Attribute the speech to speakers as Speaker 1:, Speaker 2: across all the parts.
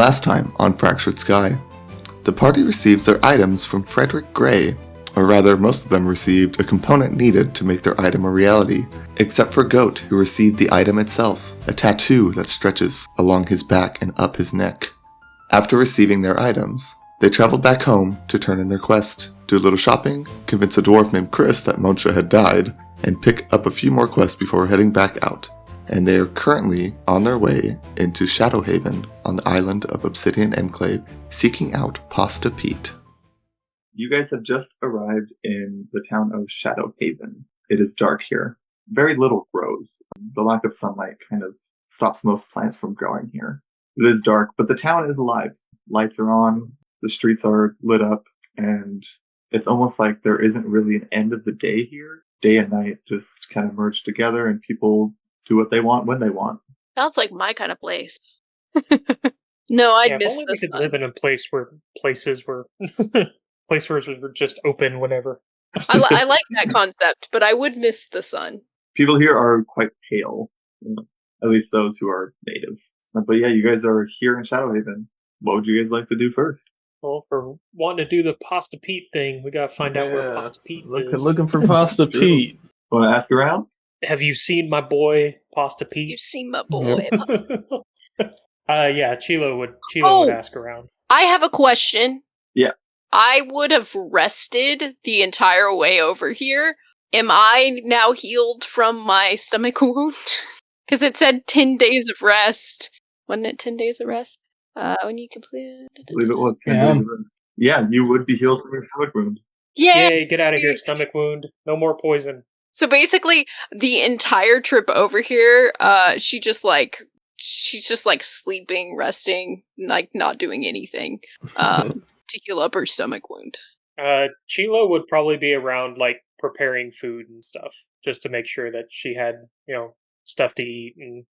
Speaker 1: Last time on Fractured Sky, the party receives their items from Frederick Gray, or rather, most of them received a component needed to make their item a reality, except for Goat, who received the item itself, a tattoo that stretches along his back and up his neck. After receiving their items, they traveled back home to turn in their quest, do a little shopping, convince a dwarf named Chris that Monsha had died, and pick up a few more quests before heading back out. And they are currently on their way into Shadowhaven on the island of Obsidian Enclave, seeking out Pasta Pete. You guys have just arrived in the town of Shadowhaven. It is dark here. Very little grows. The lack of sunlight kind of stops most plants from growing here. It is dark, but the town is alive. Lights are on, the streets are lit up, and it's almost like there isn't really an end of the day here. Day and night just kind of merge together, and people do what they want when they want.
Speaker 2: Sounds like my kind of place. No, I'd miss
Speaker 3: only
Speaker 2: the
Speaker 3: we could
Speaker 2: sun.
Speaker 3: live in a place where places were were just open whenever.
Speaker 2: I like that concept, but I would miss the sun.
Speaker 1: People here are quite pale, at least those who are native. But yeah, you guys are here in Shadowhaven. What would you guys like to do first?
Speaker 3: Well, for wanting to do the Pasta Pete thing, we gotta find out where Pasta Pete is.
Speaker 4: Looking for Pasta Pete.
Speaker 1: Want to ask around?
Speaker 3: Have you seen my boy Pasta Pete?
Speaker 2: You've seen my boy.
Speaker 3: Yeah, Chilo would ask around.
Speaker 2: I have a question.
Speaker 1: Yeah.
Speaker 2: I would have rested the entire way over here. Am I now healed from my stomach wound? Because it said 10 days of rest. Wasn't it 10 days of rest? When you complete...
Speaker 1: I believe it was 10 days of rest. Yeah, you would be healed from your stomach wound.
Speaker 3: Yay, get out of here, stomach wound. No more poison.
Speaker 2: So basically, the entire trip over here, she's just like sleeping, resting, like not doing anything, to heal up her stomach wound.
Speaker 3: Chilo would probably be around, like, preparing food and stuff, just to make sure that she had, stuff to eat. And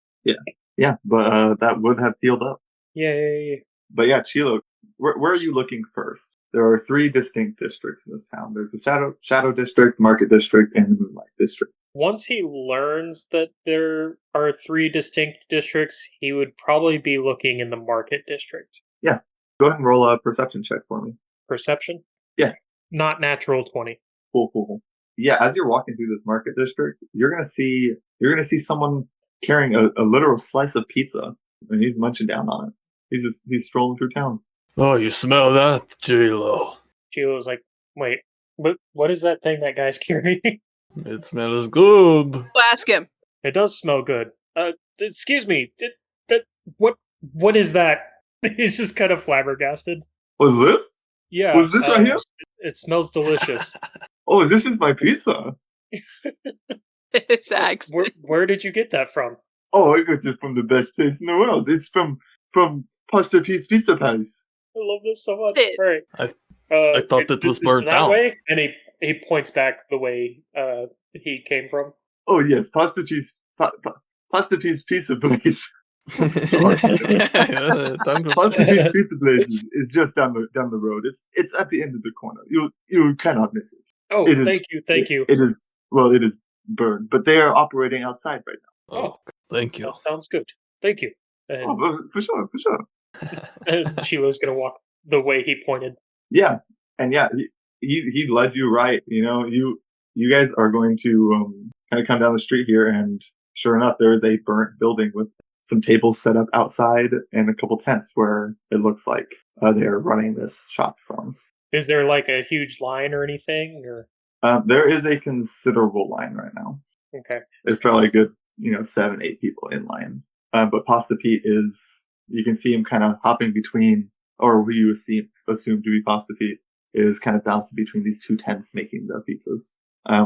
Speaker 1: Yeah, but that would have healed up.
Speaker 3: Yay.
Speaker 1: But yeah, Chilo, where are you looking first? There are 3 distinct districts in this town. There's the Shadow District, Market District, and the Moonlight District.
Speaker 3: Once he learns that there are 3 distinct districts, he would probably be looking in the Market District.
Speaker 1: Yeah. Go ahead and roll a perception check for me.
Speaker 3: Perception?
Speaker 1: Yeah.
Speaker 3: Not natural 20.
Speaker 1: Cool. Yeah, as you're walking through this Market District, you're gonna see someone carrying a literal slice of pizza, and he's munching down on it. He's strolling through town.
Speaker 4: Oh, you smell that, J-Lo?
Speaker 3: Chilo's like, wait, what is that thing that guy's carrying?
Speaker 4: It smells good.
Speaker 2: We'll ask him.
Speaker 3: It does smell good. Excuse me, what is that? He's just kind of flabbergasted.
Speaker 1: Was this?
Speaker 3: Yeah.
Speaker 1: Was this right here?
Speaker 3: It smells delicious.
Speaker 1: Oh, this is my pizza.
Speaker 2: It's accent.
Speaker 3: Where did you get that from?
Speaker 1: Oh, I got it from the best place in the world. It's from Pasta Pete's Pizza Place.
Speaker 3: I love this so much.
Speaker 2: It.
Speaker 3: Right.
Speaker 4: I thought it was burnt
Speaker 3: that
Speaker 4: down.
Speaker 3: way? And he points back the way he came from.
Speaker 1: Oh yes, Pasta Pete's Pizza Place. Pasta Pete's Pizza Place is just down the road. It's at the end of the corner. You cannot miss it.
Speaker 3: Oh, thank you.
Speaker 1: It is burned, but they are operating outside right now.
Speaker 4: Oh, thank you.
Speaker 3: Sounds good. Thank you. And,
Speaker 1: for sure.
Speaker 3: and Chilo's gonna walk the way he pointed.
Speaker 1: Yeah, and yeah, he led you right. You guys are going to kind of come down the street here, and sure enough, there is a burnt building with some tables set up outside and a couple tents where it looks like they are running this shop from.
Speaker 3: Is there like a huge line or anything? Or
Speaker 1: there is a considerable line right now.
Speaker 3: Okay,
Speaker 1: there's probably a good 7-8 people in line. But Pasta Pete you can see him kind of hopping between, or who you assume to be Pasta Pete, is kind of bouncing between these 2 tents making the pizzas.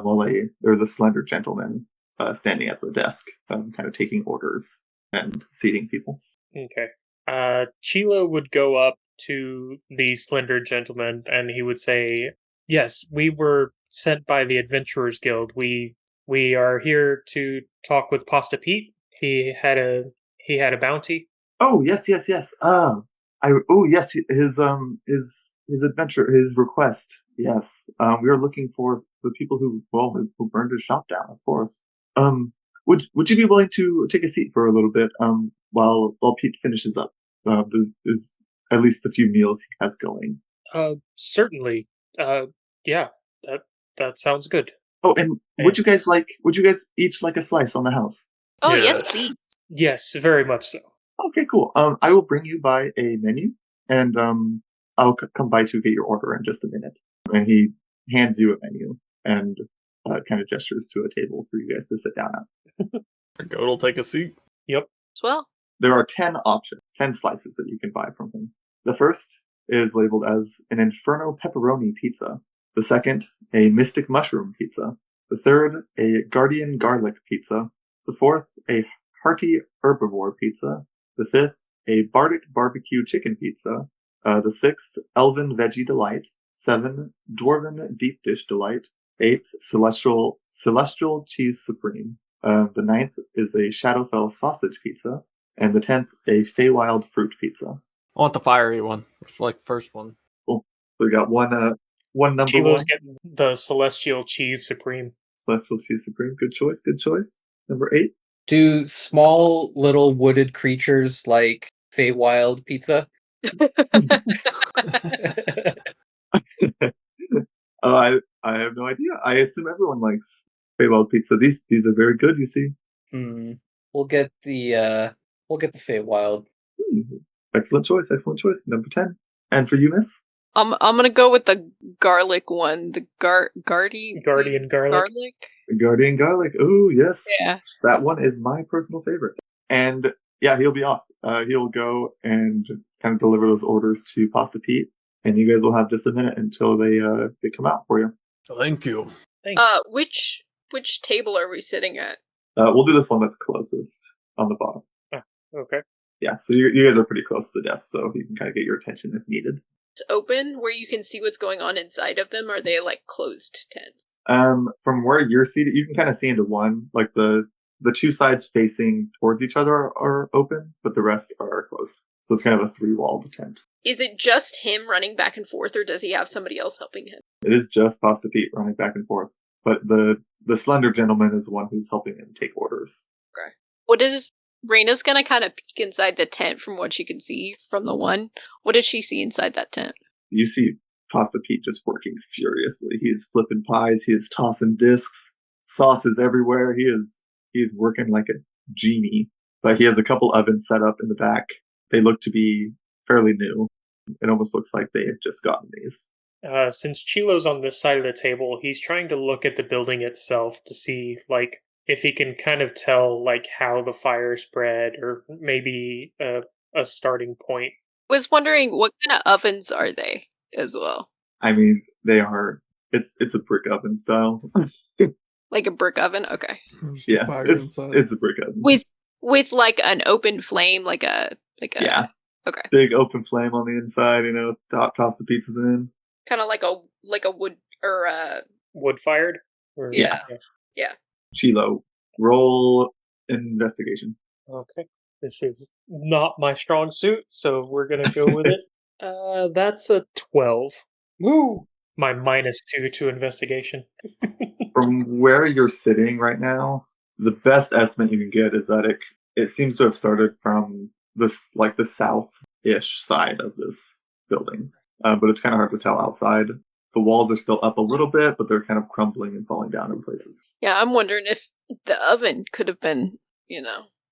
Speaker 1: While there's a slender gentleman standing at the desk, kind of taking orders and seating people.
Speaker 3: Okay. Chilo would go up to the slender gentleman and he would say, "Yes, we were sent by the Adventurers Guild. We are here to talk with Pasta Pete. He had a bounty."
Speaker 1: Oh yes. Yes, his adventure, his request. Yes. We are looking for the people who burned his shop down, of course. Would you be willing to take a seat for a little bit, while Pete finishes up? is at least the few meals he has going.
Speaker 3: Certainly. Yeah, that sounds good.
Speaker 1: Oh, and would you guys each like a slice on the house?
Speaker 2: Oh, yes,
Speaker 4: Yes.
Speaker 2: please.
Speaker 3: Yes, very much so.
Speaker 1: Okay, cool. I will bring you by a menu, and I'll come by to get your order in just a minute. And he hands you a menu and kind of gestures to a table for you guys to sit down at.
Speaker 4: Our goat will take a seat.
Speaker 3: Yep.
Speaker 2: As well.
Speaker 1: There are 10 options, 10 slices that you can buy from him. The first is labeled as an Inferno pepperoni pizza. The second, a Mystic mushroom pizza. The third, a Guardian garlic pizza. The fourth, a hearty herbivore pizza. The fifth, a Bardic barbecue chicken pizza. The sixth, Elven veggie delight. 7, Dwarven deep dish delight. 8, celestial cheese supreme. The ninth is a Shadowfell sausage pizza. And the 10th, a Feywild fruit pizza.
Speaker 4: I want the fiery one. Like first one.
Speaker 1: Cool. So we got one number
Speaker 3: Chilo's
Speaker 1: one.
Speaker 3: getting the celestial cheese supreme.
Speaker 1: Celestial cheese supreme. Good choice. Good choice. Number 8.
Speaker 5: Do small little wooded creatures like Feywild pizza?
Speaker 1: I have no idea. I assume everyone likes Feywild pizza. These are very good. You see.
Speaker 5: We'll get the Feywild.
Speaker 1: Excellent choice. Excellent choice. Number 10. And for you, Miss?
Speaker 2: I'm gonna go with the garlic one. The Guardian
Speaker 3: garlic.
Speaker 1: Guardian garlic. Ooh, yes.
Speaker 2: Yeah.
Speaker 1: That one is my personal favorite. And yeah, he'll be off. He'll go and kind of deliver those orders to Pasta Pete, and you guys will have just a minute until they come out for you.
Speaker 4: Thank you.
Speaker 2: Which table are we sitting at?
Speaker 1: We'll do this one that's closest on the bottom.
Speaker 3: Okay.
Speaker 1: Yeah, so you guys are pretty close to the desk, so you can kind of get your attention if needed.
Speaker 2: It's open where you can see what's going on inside of them, or are they like closed tents?
Speaker 1: From where you're seated, you can kind of see into one. Like the two sides facing towards each other are open, but the rest are closed. So it's kind of a 3-walled tent.
Speaker 2: Is it just him running back and forth, or does he have somebody else helping him?
Speaker 1: It is just Pasta Pete running back and forth, but the slender gentleman is the one who's helping him take orders.
Speaker 2: Okay. What is Raina's gonna kind of peek inside the tent from what she can see from the one. What does she see inside that tent?
Speaker 1: You see Pasta Pete just working furiously. He is flipping pies. He is tossing discs. Sauce is everywhere. He is working like a genie. But he has a couple ovens set up in the back. They look to be fairly new. It almost looks like they had just gotten these.
Speaker 3: Since Chilo's on this side of the table, he's trying to look at the building itself to see, like, if he can kind of tell, like, how the fire spread, or maybe a starting point.
Speaker 2: Was wondering what kind of ovens are they as well?
Speaker 1: I mean, they are. It's a brick oven style.
Speaker 2: Like a brick oven? Okay.
Speaker 1: Yeah, it's a brick oven
Speaker 2: with like an open flame, like a
Speaker 1: yeah.
Speaker 2: Okay.
Speaker 1: Big open flame on the inside. Toss the pizzas in.
Speaker 2: Kind of like a wood or
Speaker 3: wood fired.
Speaker 2: Yeah.
Speaker 1: Chilo, roll investigation.
Speaker 3: Okay. This is not my strong suit, so we're gonna go with it. That's a 12.
Speaker 5: Woo!
Speaker 3: My -2 to investigation.
Speaker 1: From where you're sitting right now, the best estimate you can get is that it seems to have started from this, like, the south-ish side of this building. But it's kind of hard to tell outside. The walls are still up a little bit, but they're kind of crumbling and falling down in places.
Speaker 2: Yeah, I'm wondering if the oven could have been,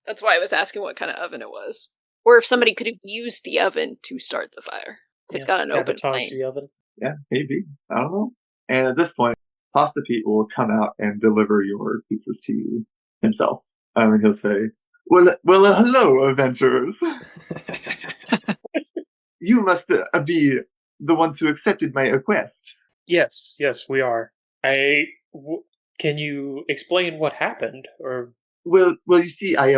Speaker 2: that's why I was asking what kind of oven it was. Or if somebody could have used the oven to start the fire. If it's got an open flame.
Speaker 3: The oven.
Speaker 1: Yeah, maybe. I don't know. And at this point, Pasta Pete will come out and deliver your pizzas to you himself. And he'll say, Well, hello, adventurers. You must be the ones who accepted my request.
Speaker 3: Yes, we are. Can you explain what happened, or?
Speaker 1: Well, you see, I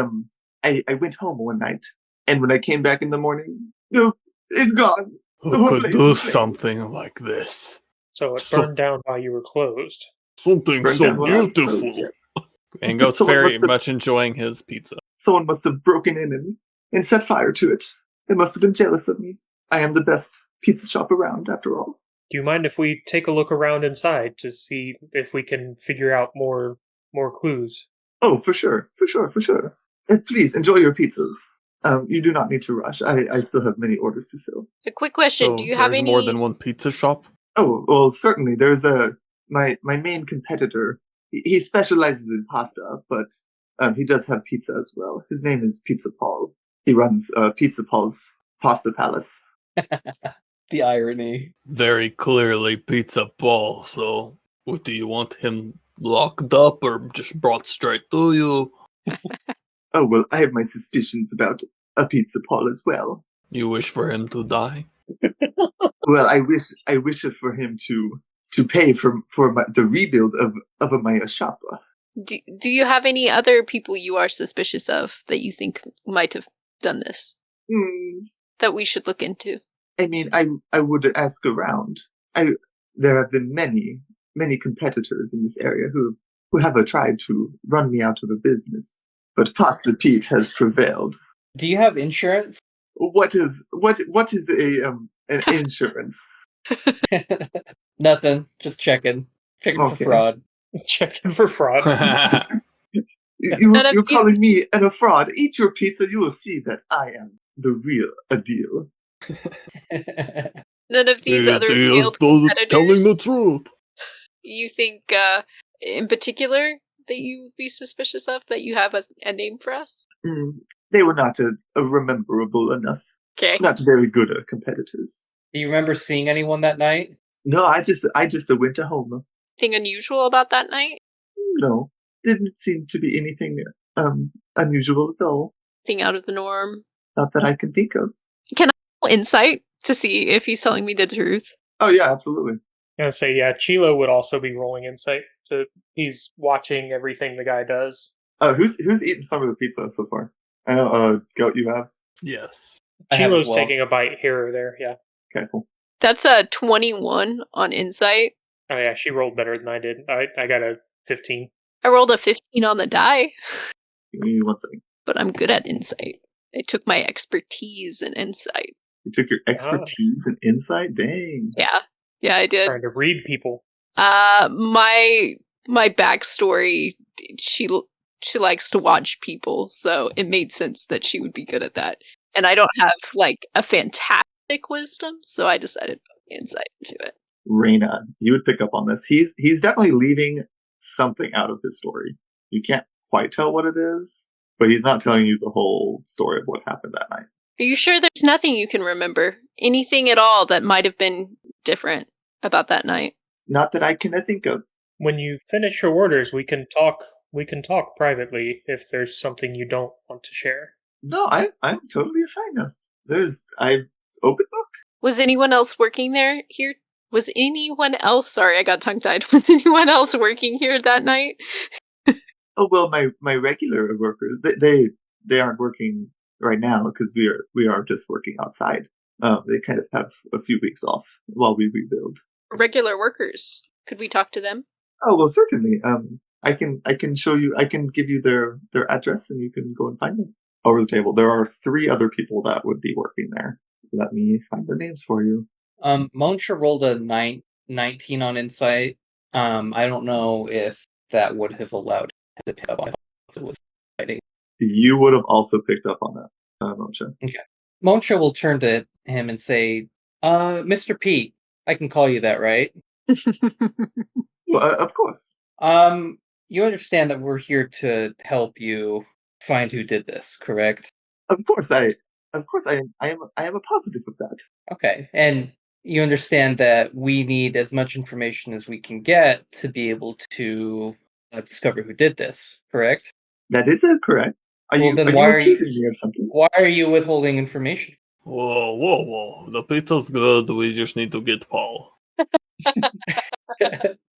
Speaker 1: went home one night, and when I came back in the morning, it's gone.
Speaker 4: Who could do something like this?
Speaker 3: So it burned down while you were closed.
Speaker 4: Something so beautiful.
Speaker 1: Yes.
Speaker 4: And Goat's very much enjoying his pizza.
Speaker 1: Someone must have broken in and set fire to it. They must have been jealous of me. I am the best pizza shop around, after all.
Speaker 3: Do you mind if we take a look around inside to see if we can figure out more clues?
Speaker 1: Oh, for sure. And please, enjoy your pizzas. You do not need to rush. I still have many orders to fill.
Speaker 2: A quick question:
Speaker 4: So
Speaker 2: do you have
Speaker 4: there's
Speaker 2: any?
Speaker 4: more than one pizza shop?
Speaker 1: Oh, well, certainly. There's my main competitor. He specializes in pasta, but he does have pizza as well. His name is Pizza Paul. He runs Pizza Paul's Pasta Palace.
Speaker 5: The irony.
Speaker 4: Very clearly Pizza Paul, so what do you want him locked up or just brought straight to you?
Speaker 1: Oh, well, I have my suspicions about a Pizza Paul as well.
Speaker 4: You wish for him to die?
Speaker 1: Well, I wish it for him to pay for the rebuild of my shop.
Speaker 2: Do you have any other people you are suspicious of that you think might have done this that we should look into?
Speaker 1: I mean, I would ask around. There have been many competitors in this area who have tried to run me out of a business, but Pasta Pete has prevailed.
Speaker 5: Do you have insurance?
Speaker 1: What is an insurance?
Speaker 5: Nothing. Just checking. Checking for
Speaker 1: Okay.
Speaker 5: fraud.
Speaker 3: Checking for fraud.
Speaker 1: You're calling me a fraud. Eat your pizza, you will see that I am the real deal.
Speaker 2: None of these other
Speaker 4: He is
Speaker 2: failed competitors.
Speaker 4: telling the truth.
Speaker 2: You think, in particular, that you would be suspicious of that you have a name for us?
Speaker 1: They were not rememberable enough.
Speaker 2: Okay.
Speaker 1: Not very good competitors.
Speaker 5: Do you remember seeing anyone that night?
Speaker 1: No, I just went home.
Speaker 2: Anything unusual about that night?
Speaker 1: No, didn't seem to be anything unusual at all.
Speaker 2: Anything out of the norm?
Speaker 1: Not that I can think of.
Speaker 2: Can I roll insight to see if he's telling me the truth?
Speaker 1: Oh yeah, absolutely.
Speaker 3: I'm gonna say, yeah, Chilo would also be rolling insight. He's watching everything the guy does.
Speaker 1: Who's eaten some of the pizza so far? I know, Goat, you have?
Speaker 4: Yes.
Speaker 3: Chilo's taking a bite here or there, yeah.
Speaker 1: Okay, cool.
Speaker 2: That's a 21 on insight.
Speaker 3: Oh yeah, she rolled better than I did. I got a 15.
Speaker 2: I rolled a 15 on the die,
Speaker 1: Give me 1 second.
Speaker 2: but I'm good at insight. I took my expertise in insight.
Speaker 1: You took your expertise and insight? Dang.
Speaker 2: Yeah, I did.
Speaker 3: Trying to read people.
Speaker 2: My backstory, she likes to watch people, so it made sense that she would be good at that. And I don't have like a fantastic wisdom, so I decided to put insight into it.
Speaker 1: Reyna, you would pick up on this. He's definitely leaving something out of his story. You can't quite tell what it is, but he's not telling you the whole story of what happened that night.
Speaker 2: Are you sure there's nothing you can remember? Anything at all that might have been different about that night?
Speaker 1: Not that I can think of.
Speaker 3: When you finish your orders, we can talk privately if there's something you don't want to share.
Speaker 1: No, I'm totally fine now. I open book.
Speaker 2: Was anyone else working there here? Was anyone else? Sorry, I got tongue tied. Was anyone else working here that night?
Speaker 1: Oh well, my regular workers they aren't working right now because we are just working outside. They kind of have a few weeks off while we rebuild.
Speaker 2: Regular workers. Could we talk to them?
Speaker 1: Oh well, certainly. I can show you. I can give you their address, and you can go and find them over the table. There are 3 other people that would be working there. Let me find their names for you.
Speaker 5: Monsha rolled a 19 on insight. I don't know if that would have allowed him to pick up on it if it was fighting.
Speaker 1: You would have also picked up on that, Monsha.
Speaker 5: Okay. Monsha will turn to him and say, Mr. Pete, I can call you that, right?
Speaker 1: Well, of course.
Speaker 5: You understand that we're here to help you find who did this, correct?
Speaker 1: Of course, I am a positive of that.
Speaker 5: Okay, and you understand that we need as much information as we can get to be able to discover who did this, correct?
Speaker 1: That is correct. Are
Speaker 5: Well,
Speaker 1: you
Speaker 5: then why are you-
Speaker 1: accusing me of something?
Speaker 5: Why are you withholding information?
Speaker 4: Whoa. The pizza's good. We just need to get Paul.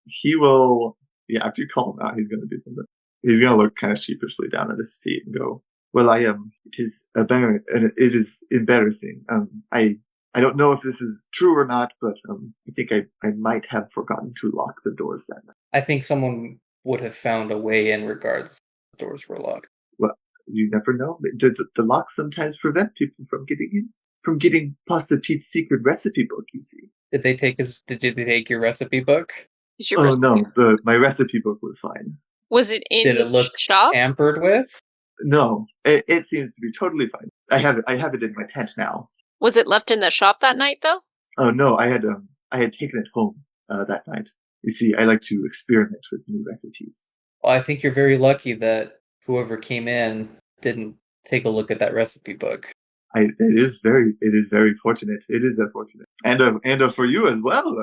Speaker 1: He will. Yeah, after you call him out, he's going to do something. He's going to look kind of sheepishly down at his feet and go, "Well, I am. It is it is embarrassing. I don't know if this is true or not, but I think I might have forgotten to lock the doors that night.
Speaker 5: I think someone would have found a way in regardless if the doors were locked.
Speaker 1: Well, you never know. The locks sometimes prevent people from getting in, from getting Pasta Pete's secret recipe book. You see.
Speaker 5: Did they take your recipe book?
Speaker 2: Is your
Speaker 1: Oh
Speaker 2: recipe-
Speaker 1: no, my recipe book was fine.
Speaker 2: Was it in
Speaker 5: Did
Speaker 2: the
Speaker 5: it look
Speaker 2: shop?
Speaker 5: tampered with?
Speaker 1: No, it seems to be totally fine. I have it in my tent now.
Speaker 2: Was it left in the shop that night, though?
Speaker 1: Oh no, I had taken it home that night. You see, I like to experiment with new recipes.
Speaker 5: Well, I think you're very lucky that whoever came in didn't take a look at that recipe book.
Speaker 1: It is very fortunate. It is fortunate, and for you as well.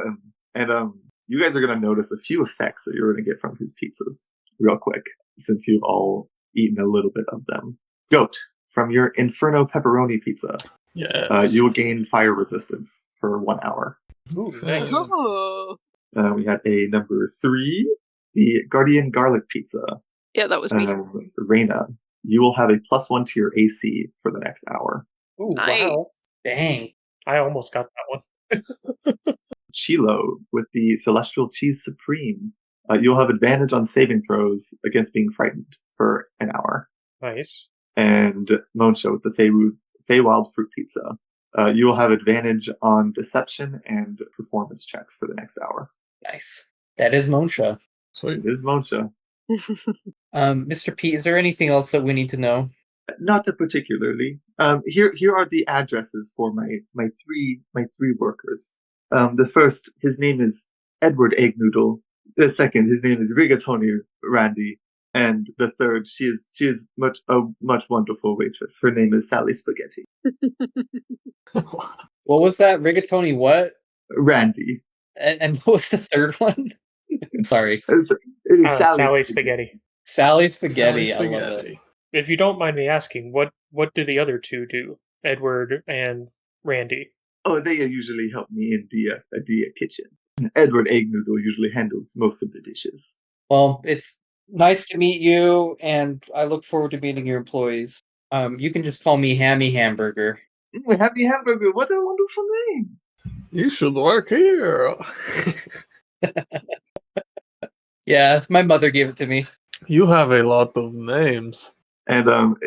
Speaker 1: You guys are gonna notice a few effects that you're gonna get from his pizzas real quick, since you've all eaten a little bit of them. Goat, from your Inferno pepperoni pizza,
Speaker 4: Yes.
Speaker 1: you will gain fire resistance for 1 hour.
Speaker 3: Ooh, nice.
Speaker 2: Oh.
Speaker 1: We got a number 3, the Guardian garlic pizza.
Speaker 2: Yeah, that was me.
Speaker 1: Reina, you will have a +1 to your AC for the next hour.
Speaker 3: Ooh,
Speaker 2: Nice.
Speaker 3: wow.
Speaker 5: Dang.
Speaker 3: I almost got that one.
Speaker 1: Chilo with the Celestial Cheese Supreme. You'll have advantage on saving throws against being frightened for an hour.
Speaker 3: Nice.
Speaker 1: And Moncho with the Feywild Fruit Pizza. You will have advantage on deception and performance checks for the next hour.
Speaker 5: Nice. That is Monsha.
Speaker 4: Sweet.
Speaker 1: It is Moncha.
Speaker 5: Mr. Pete, is there anything else that we need to know?
Speaker 1: Not that particularly. Here are the addresses for my three workers. The first, his name is Edward Eggnoodle. The second, his name is Rigatoni Randy. And the third, she is a much wonderful waitress. Her name is Sally Spaghetti.
Speaker 5: What was that? Rigatoni what?
Speaker 1: Randy.
Speaker 5: And what was the third one? Sorry.
Speaker 1: It is
Speaker 3: Sally Spaghetti.
Speaker 5: Sally Spaghetti.
Speaker 4: Sally
Speaker 5: I love it.
Speaker 4: Spaghetti.
Speaker 3: If you don't mind me asking, what do the other two do? Edward and Randy.
Speaker 1: Oh, they usually help me in the kitchen. Edward Eggnoodle usually handles most of the dishes.
Speaker 5: Well, it's nice to meet you, and I look forward to meeting your employees. You can just call me Hammy Hamburger.
Speaker 1: Happy Hamburger, what a wonderful name!
Speaker 4: You should work here.
Speaker 5: Yeah, my mother gave it to me.
Speaker 4: You have a lot of names.
Speaker 1: And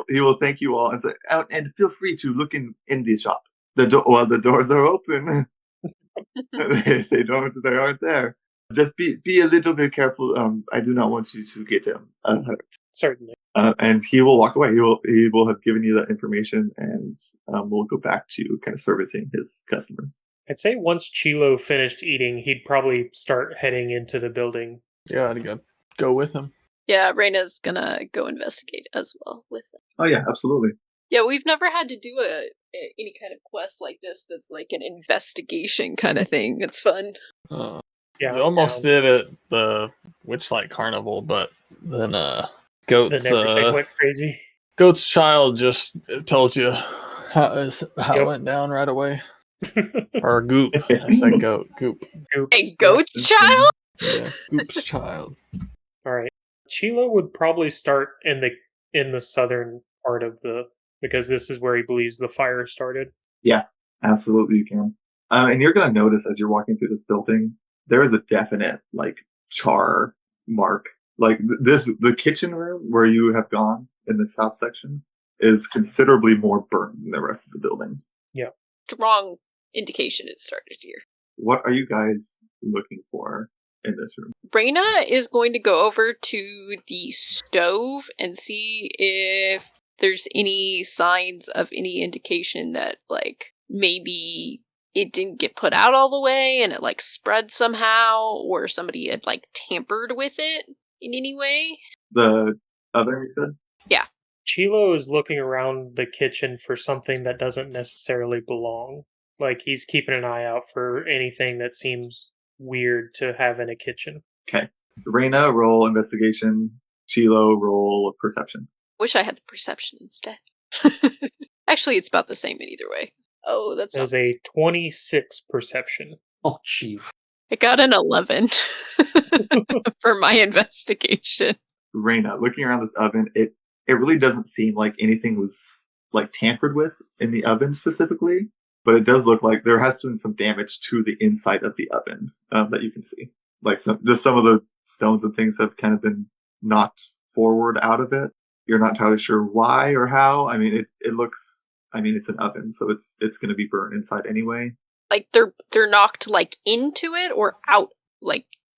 Speaker 1: he will thank you all and say, and feel free to look in the shop. The doors are open. they aren't there. Just be a little bit careful. I do not want you to get hurt.
Speaker 3: Certainly.
Speaker 1: And he will walk away. He will have given you that information, and we'll go back to kind of servicing his customers.
Speaker 3: I'd say once Chilo finished eating, he'd probably start heading into the building.
Speaker 4: Yeah, I'd go with him.
Speaker 2: Yeah, Reina's gonna go investigate as well with them.
Speaker 1: Oh yeah, absolutely.
Speaker 2: Yeah, we've never had to do any kind of quest like this that's like an investigation kind of thing. It's fun.
Speaker 3: Yeah,
Speaker 4: we almost did it the Witchlight Carnival, but then Goat's
Speaker 3: Then everything went crazy.
Speaker 4: Goat's child just told you how it went down right away. Or Goop. I said Goat. Goop.
Speaker 3: Goops.
Speaker 2: A goat's child?
Speaker 4: Yeah, Goop's child.
Speaker 3: All right. Chilo would probably start in the southern part of because this is where he believes the fire started.
Speaker 1: Yeah, absolutely you can. And you're going to notice as you're walking through this building, there is a definite char mark. The kitchen room where you have gone in the south section is considerably more burnt than the rest of the building.
Speaker 3: Yeah.
Speaker 2: Strong indication it started here.
Speaker 1: What are you guys looking for in this room?
Speaker 2: Reina is going to go over to the stove and see if there's any signs of any indication that maybe it didn't get put out all the way and it spread somehow, or somebody had tampered with it in any way.
Speaker 1: The oven, you said?
Speaker 2: Yeah.
Speaker 3: Chilo is looking around the kitchen for something that doesn't necessarily belong. He's keeping an eye out for anything that seems weird to have in a kitchen.
Speaker 1: Okay. Reina, roll investigation. Chilo, roll perception.
Speaker 2: Wish I had the perception instead. Actually, it's about the same in either way. Oh, that's
Speaker 3: There's a 26 perception.
Speaker 5: Oh, jeez.
Speaker 2: I got an 11 for my investigation.
Speaker 1: Reina, looking around this oven, it really doesn't seem like anything was tampered with in the oven specifically, but it does look like there has been some damage to the inside of the oven that you can see. Some of the stones and things have kind of been knocked forward out of it. You're not entirely sure why or how. I mean, it looks. I mean, it's an oven, so it's going to be burnt inside anyway.
Speaker 2: They're knocked into it or out,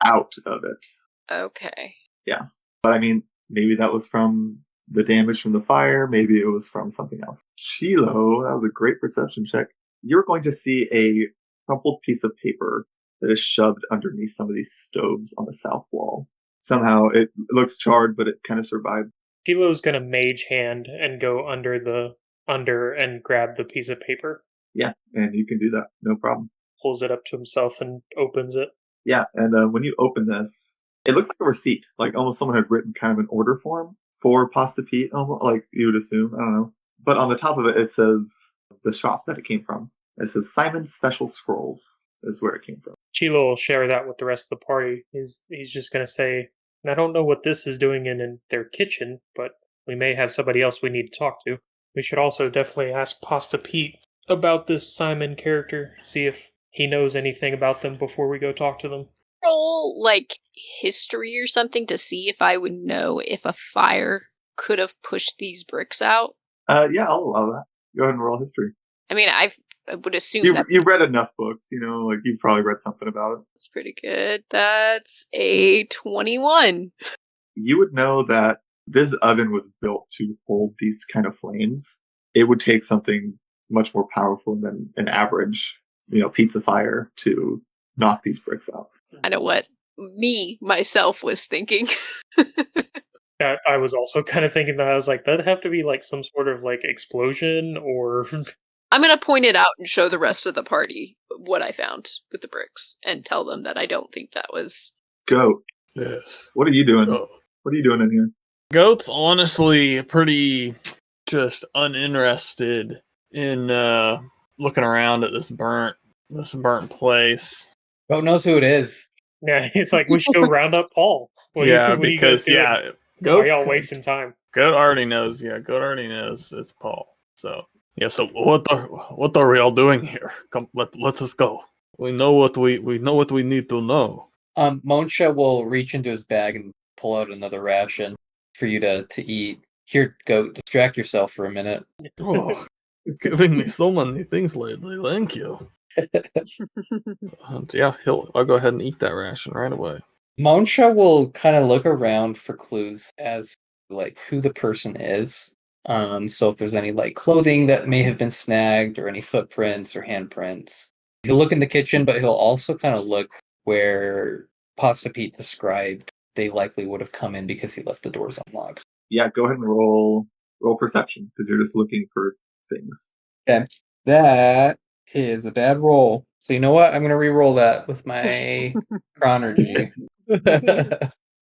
Speaker 1: out of it.
Speaker 2: Okay.
Speaker 1: Yeah, but I mean, maybe that was from the damage from the fire. Maybe it was from something else. Chilo, that was a great perception check. You're going to see a crumpled piece of paper that is shoved underneath some of these stoves on the south wall. Somehow it looks charred, but it kind of survived.
Speaker 3: Chilo's gonna mage hand and go under and grab the piece of paper.
Speaker 1: Yeah, and you can do that. No problem.
Speaker 3: Pulls it up to himself and opens it.
Speaker 1: Yeah, and when you open this, it looks like a receipt. Like almost someone had written kind of an order form for Pasta Pete, almost, like you would assume. I don't know. But on the top of it, it says the shop that it came from. It says Simon's Special Scrolls is where it came from.
Speaker 3: Chilo will share that with the rest of the party. He's just going to say, I don't know what this is doing in their kitchen, but we may have somebody else we need to talk to. We should also definitely ask Pasta Pete about this Simon character, see if he knows anything about them before we go talk to them.
Speaker 2: Roll, like, history or something to see if I would know if a fire could have pushed these bricks out.
Speaker 1: Yeah, I'll allow that. Go ahead and roll history.
Speaker 2: I mean, I would assume
Speaker 1: You've read enough books, like you've probably read something about it.
Speaker 2: that's pretty good. That's a 21.
Speaker 1: You would know that this oven was built to hold these kind of flames. It would take something much more powerful than an average, pizza fire to knock these bricks out.
Speaker 2: I know what myself was thinking.
Speaker 3: I was also kind of thinking that. I was like, that'd have to be like some sort of like explosion or...
Speaker 2: I'm going to point it out and show the rest of the party what I found with the bricks and tell them that I don't think that was...
Speaker 1: Goat.
Speaker 4: Yes.
Speaker 1: What are you doing?
Speaker 4: Oh.
Speaker 1: What are you doing in here?
Speaker 4: Goat's honestly pretty just uninterested in looking around at this burnt place.
Speaker 5: Goat knows who it is.
Speaker 3: Yeah, it's like, we should go round up Paul. What are you guys doing? Why are y'all wasting time?
Speaker 4: Goat already knows. Yeah, Goat already knows it's Paul. So yeah. So what are we all doing here? Come, let us go. We know what we need to know.
Speaker 5: Monsha will reach into his bag and pull out another ration for you to eat. Here, Goat, distract yourself for a minute.
Speaker 4: Oh, you're giving me so many things lately. Thank you. And yeah, I'll go ahead and eat that ration right away.
Speaker 5: Monsha will kind of look around for clues as like who the person is. So if there's any like clothing that may have been snagged or any footprints or handprints. He'll look in the kitchen, but he'll also kind of look where Pasta Pete described they likely would have come in because he left the doors unlocked.
Speaker 1: Yeah, go ahead and roll perception because you're just looking for things.
Speaker 5: Okay. That is a bad roll. So you know what? I'm going to re-roll that with my chronergy.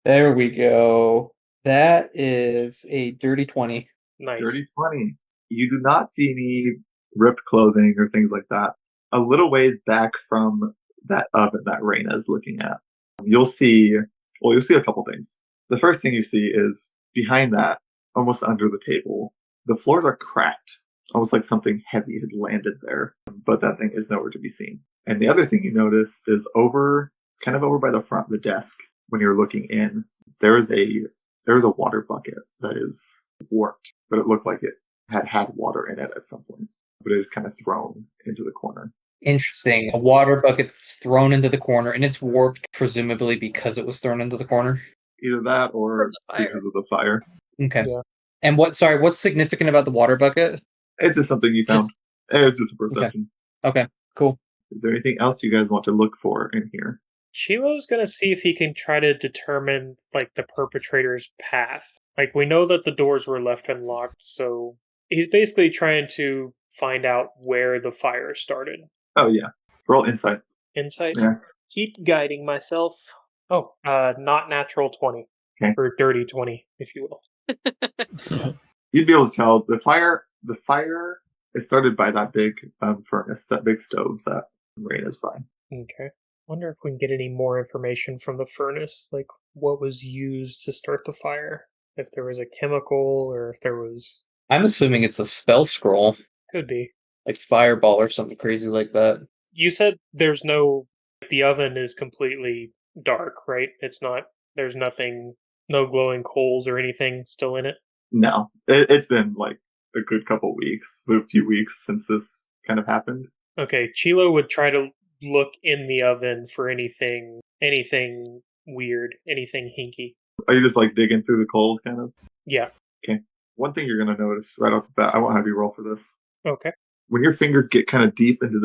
Speaker 5: There we go. That is a dirty 20.
Speaker 3: Nice.
Speaker 1: Dirty 20. You do not see any ripped clothing or things like that. A little ways back from that oven that Raina is looking at, you'll see a couple things. The first thing you see is behind that, almost under the table, the floors are cracked, almost like something heavy had landed there, but that thing is nowhere to be seen. And the other thing you notice is over by the front of the desk, when you're looking in, there is a water bucket that is warped, but it looked like it had water in it at some point, but it is kind of thrown into the corner.
Speaker 5: Interesting. A water bucket that's thrown into the corner, and it's warped, presumably because it was thrown into the corner?
Speaker 1: Either that or because of the fire.
Speaker 5: Okay.
Speaker 3: Yeah.
Speaker 5: And what's significant about the water bucket?
Speaker 1: It's just something you found. It's just a perception.
Speaker 5: Okay, cool.
Speaker 1: Is there anything else you guys want to look for in here?
Speaker 3: Chilo's gonna see if he can try to determine, like, the perpetrator's path. Like, we know that the doors were left unlocked, so he's basically trying to find out where the fire started.
Speaker 1: Oh, yeah. Roll insight.
Speaker 3: Insight?
Speaker 1: Yeah.
Speaker 3: Keep guiding myself. Oh, not natural 20.
Speaker 1: Okay.
Speaker 3: Or dirty 20, if you will.
Speaker 1: You'd be able to tell the fire is started by that big furnace, that big stove that Raina's by.
Speaker 3: Okay. Wonder if we can get any more information from the furnace, like what was used to start the fire. If there was a chemical or if there was...
Speaker 5: I'm assuming it's a spell scroll.
Speaker 3: Could be.
Speaker 5: Like fireball or something crazy like that.
Speaker 3: You said there's no... The oven is completely dark, right? There's nothing, no glowing coals or anything still in it?
Speaker 1: No. It's been like a good couple weeks, a few weeks since this kind of happened.
Speaker 3: Okay, Chilo would try to look in the oven for anything weird, anything hinky.
Speaker 1: Are you just like digging through the coals kind of?
Speaker 3: Yeah.
Speaker 1: Okay. one thing you're going to notice right off the bat, I won't have you roll for this.
Speaker 3: Okay.
Speaker 1: When your fingers get kind of deep into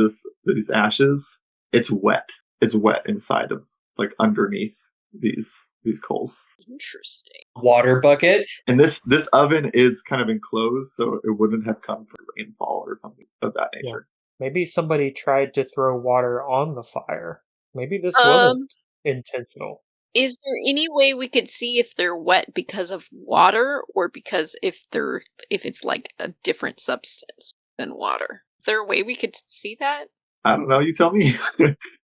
Speaker 1: these ashes, it's wet. It's wet inside of, like, underneath these coals.
Speaker 2: Interesting.
Speaker 5: Water bucket.
Speaker 1: And this oven is kind of enclosed, so it wouldn't have come from rainfall or something of that nature.
Speaker 3: Maybe somebody tried to throw water on the fire. Maybe this
Speaker 2: Um,
Speaker 3: wasn't intentional.
Speaker 2: Is there any way we could see if they're wet because of water, or because if it's like a different substance than water? Is there a way we could see that?
Speaker 1: I don't know. You tell me.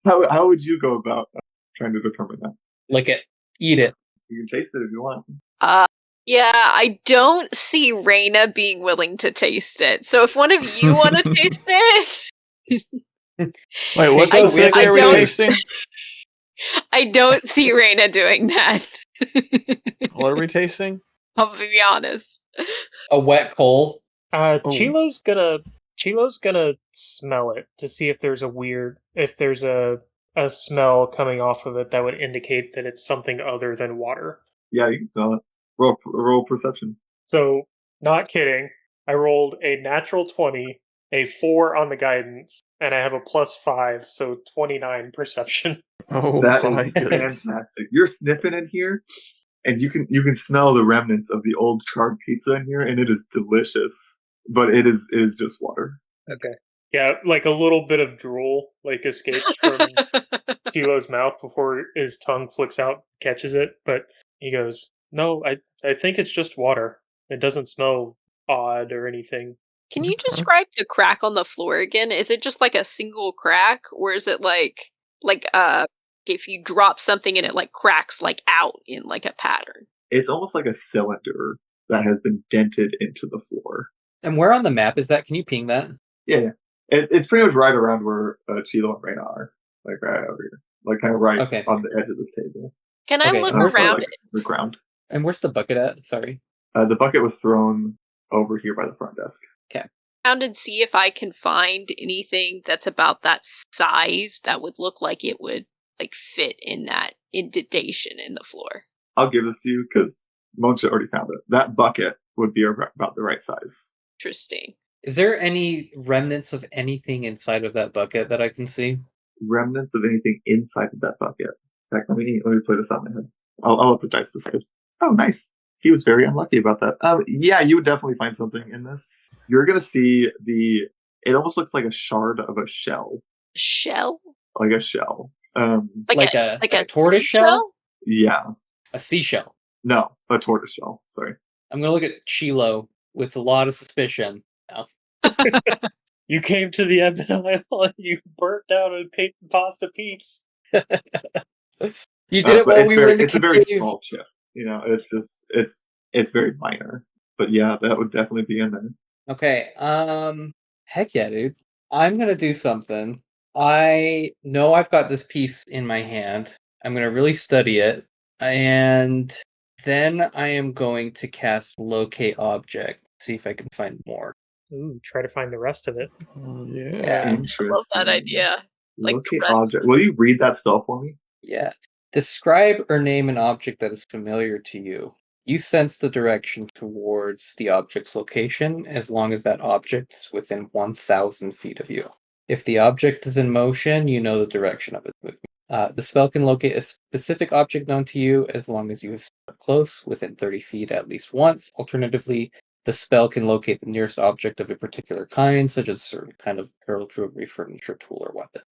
Speaker 1: How would you go about trying to determine that?
Speaker 5: Lick it. Eat it.
Speaker 1: You can taste it if you want.
Speaker 2: Yeah, I don't see Raina being willing to taste it. So if one of you want to taste it,
Speaker 4: Wait, what
Speaker 5: I
Speaker 4: specifically are we
Speaker 2: don't-
Speaker 4: tasting?
Speaker 2: I don't see Raina doing that.
Speaker 4: What are we tasting?
Speaker 2: I'll be honest.
Speaker 5: A wet coal.
Speaker 3: Chilo's gonna smell it to see if there's a smell coming off of it that would indicate that it's something other than water.
Speaker 1: Yeah, you can smell it. Roll perception.
Speaker 3: So, not kidding, I rolled a natural 20, a 4 on the guidance, and I have a +5, so 29 perception.
Speaker 4: Oh
Speaker 1: That
Speaker 4: my
Speaker 1: is
Speaker 4: goodness.
Speaker 1: fantastic. You're sniffing in here, and you can smell the remnants of the old charred pizza in here, and it is delicious. But it is just water.
Speaker 3: Okay. Yeah, like a little bit of drool escapes from Chilo's mouth before his tongue flicks out, catches it, but he goes, "No, I think it's just water. It doesn't smell odd or anything."
Speaker 2: Can you describe the crack on the floor again? Is it just like a single crack, or is it like if you drop something and it like cracks like out in like a pattern?
Speaker 1: It's almost like a cylinder that has been dented into the floor.
Speaker 5: And where on the map is that? Can you ping that?
Speaker 1: Yeah. It's pretty much right around where Chilo and Reyna are. Like right over here. Like kind of right
Speaker 5: Okay.
Speaker 1: on the edge of this table.
Speaker 2: Can I
Speaker 5: Okay,
Speaker 2: look
Speaker 5: and where's the,
Speaker 2: around
Speaker 1: like, the ground.
Speaker 5: And where's the bucket at? Sorry.
Speaker 1: The bucket was thrown over here by the front desk.
Speaker 2: around and see if I can find anything that's about that size that would look like it would like fit in that indentation in the floor?
Speaker 1: I'll give this to you because Moncha already found it. That bucket would be about the right size.
Speaker 2: Interesting.
Speaker 5: Is there any remnants of anything inside of that bucket that I can see?
Speaker 1: Remnants of anything inside of that bucket. In fact, let me play this out in my head. I'll let the dice decide. Oh, nice. He was very unlucky about that. Yeah, you would definitely find something in this. You're gonna see it almost looks like a shard of a shell.
Speaker 2: Shell?
Speaker 1: Like a shell.
Speaker 5: Like a
Speaker 2: like a
Speaker 5: tortoise shell?
Speaker 1: Yeah.
Speaker 5: A seashell.
Speaker 1: No, a tortoise shell. Sorry.
Speaker 5: I'm gonna look at Chilo with a lot of suspicion. No.
Speaker 3: You came to the Ebon Isle and you burnt down a pasta pizza.
Speaker 5: You did it
Speaker 1: But
Speaker 5: while we were in the
Speaker 1: it's a very
Speaker 5: cave.
Speaker 1: small chip. You know, it's just it's very minor. But yeah, that would definitely be in there.
Speaker 5: Okay, heck yeah, dude. I'm gonna do something. I know I've got this piece in my hand. I'm gonna really study it, and then I am going to cast Locate Object, see if I can find more.
Speaker 3: Ooh, try to find the rest of it.
Speaker 4: Oh,
Speaker 5: Yeah.
Speaker 4: yeah.
Speaker 1: Interesting.
Speaker 2: Love that idea. Like the
Speaker 1: Locate
Speaker 2: rest.
Speaker 1: object. Will you read that spell for me?
Speaker 5: Yeah. Describe or name an object that is familiar to you. You sense the direction towards the object's location as long as that object is within 1,000 feet of you. If the object is in motion, you know the direction of its movement. The spell can locate a specific object known to you as long as you have stepped close, within 30 feet at least once. Alternatively, the spell can locate the nearest object of a particular kind, such as a certain kind of heraldry, furniture, tool, or weapon.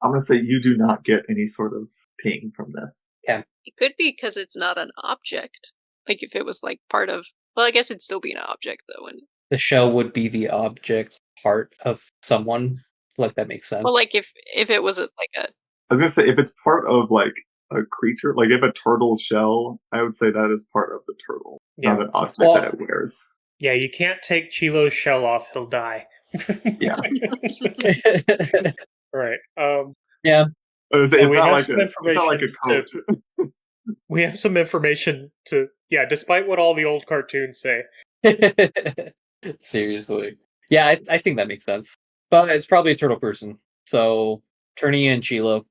Speaker 1: I'm gonna say you do not get any sort of ping from this.
Speaker 2: It could be because it's not an object. Like if it was like part of, well, I guess it'd still be an object though. Wouldn't it?
Speaker 5: The shell would be the object part of someone. Like that makes sense.
Speaker 2: Well, like if it was like a,
Speaker 1: I was gonna say if it's part of like a creature, like if a turtle shell, I would say that is part of the turtle, not an object
Speaker 5: Well-
Speaker 1: that it wears.
Speaker 3: Yeah, you can't take Chilo's shell off; he'll die.
Speaker 1: Yeah.
Speaker 3: Right.
Speaker 5: Yeah.
Speaker 1: It's
Speaker 3: So we
Speaker 1: not
Speaker 3: have
Speaker 1: like
Speaker 3: some
Speaker 1: it's not like a
Speaker 3: information
Speaker 1: coat.
Speaker 3: We have some information to. Yeah, despite what all the old cartoons say.
Speaker 5: Seriously. Yeah, I think that makes sense. But it's probably a turtle person. So turning in Chilo.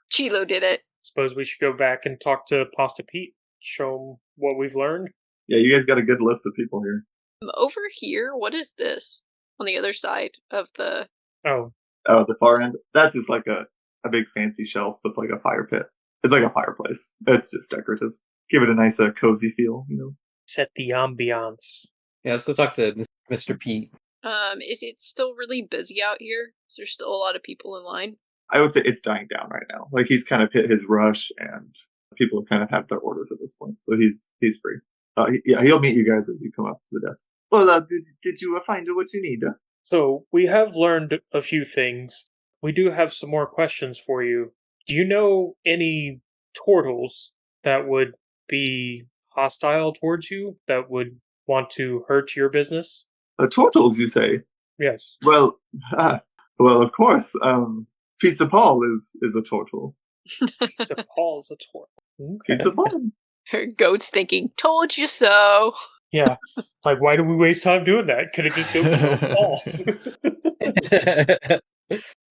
Speaker 2: Chilo did it.
Speaker 3: Suppose we should go back and talk to Pasta Pete. Show him what we've learned.
Speaker 1: Yeah, you guys got a good list of people here.
Speaker 2: Over here, what is this? On the other side of the...
Speaker 3: Oh,
Speaker 1: Oh, at the far end? That's just like a big fancy shelf with like a fire pit. It's like a fireplace. It's just decorative. Give it a nice cozy feel, you know.
Speaker 3: set the ambiance.
Speaker 5: Yeah, let's go talk to Mr. Pete.
Speaker 2: Is it still really busy out here? Is there still a lot of people in line?
Speaker 1: I would say it's dying down right now. Like he's kind of hit his rush, and people kind of have their orders at this point, so he's free. He'll meet you guys as you come up to the desk. Well, did you find what you need?
Speaker 3: So, we have learned a few things. We do have some more questions for you. Do you know any turtles that would be hostile towards you, that would want to hurt your business?
Speaker 1: Turtles, you say?
Speaker 3: Yes.
Speaker 1: Well, well, of course. Pizza Paul is a turtle.
Speaker 3: Pizza Paul's a turtle. Okay.
Speaker 1: Pizza Paul.
Speaker 2: Her goat's thinking, told you so.
Speaker 3: Yeah. Like, why do we waste time doing that? Could it just go kill Paul?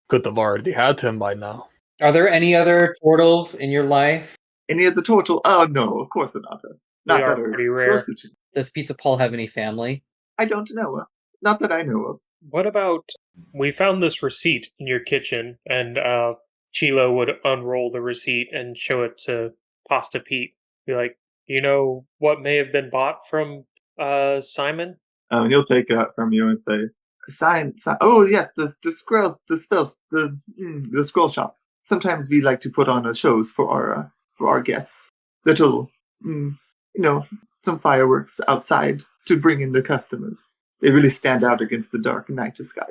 Speaker 4: Could have already had him by now.
Speaker 5: Are there any other turtles in your life?
Speaker 1: Any of the turtle? Oh no, of course not. Not
Speaker 3: They are
Speaker 1: that are
Speaker 3: pretty rare.
Speaker 1: closer to.
Speaker 5: Does Pizza Paul have any family?
Speaker 1: I don't know. Not that I know of.
Speaker 3: What about, we found this receipt in your kitchen, and Chilo would unroll the receipt and show it to Pasta Pete. Be like, you know what may have been bought from Simon?
Speaker 1: He'll take it from you and say, "Sign. Oh yes, the spells, the scroll shop. Sometimes we like to put on shows for our guests. Little, some fireworks outside to bring in the customers. They really stand out against the dark night sky."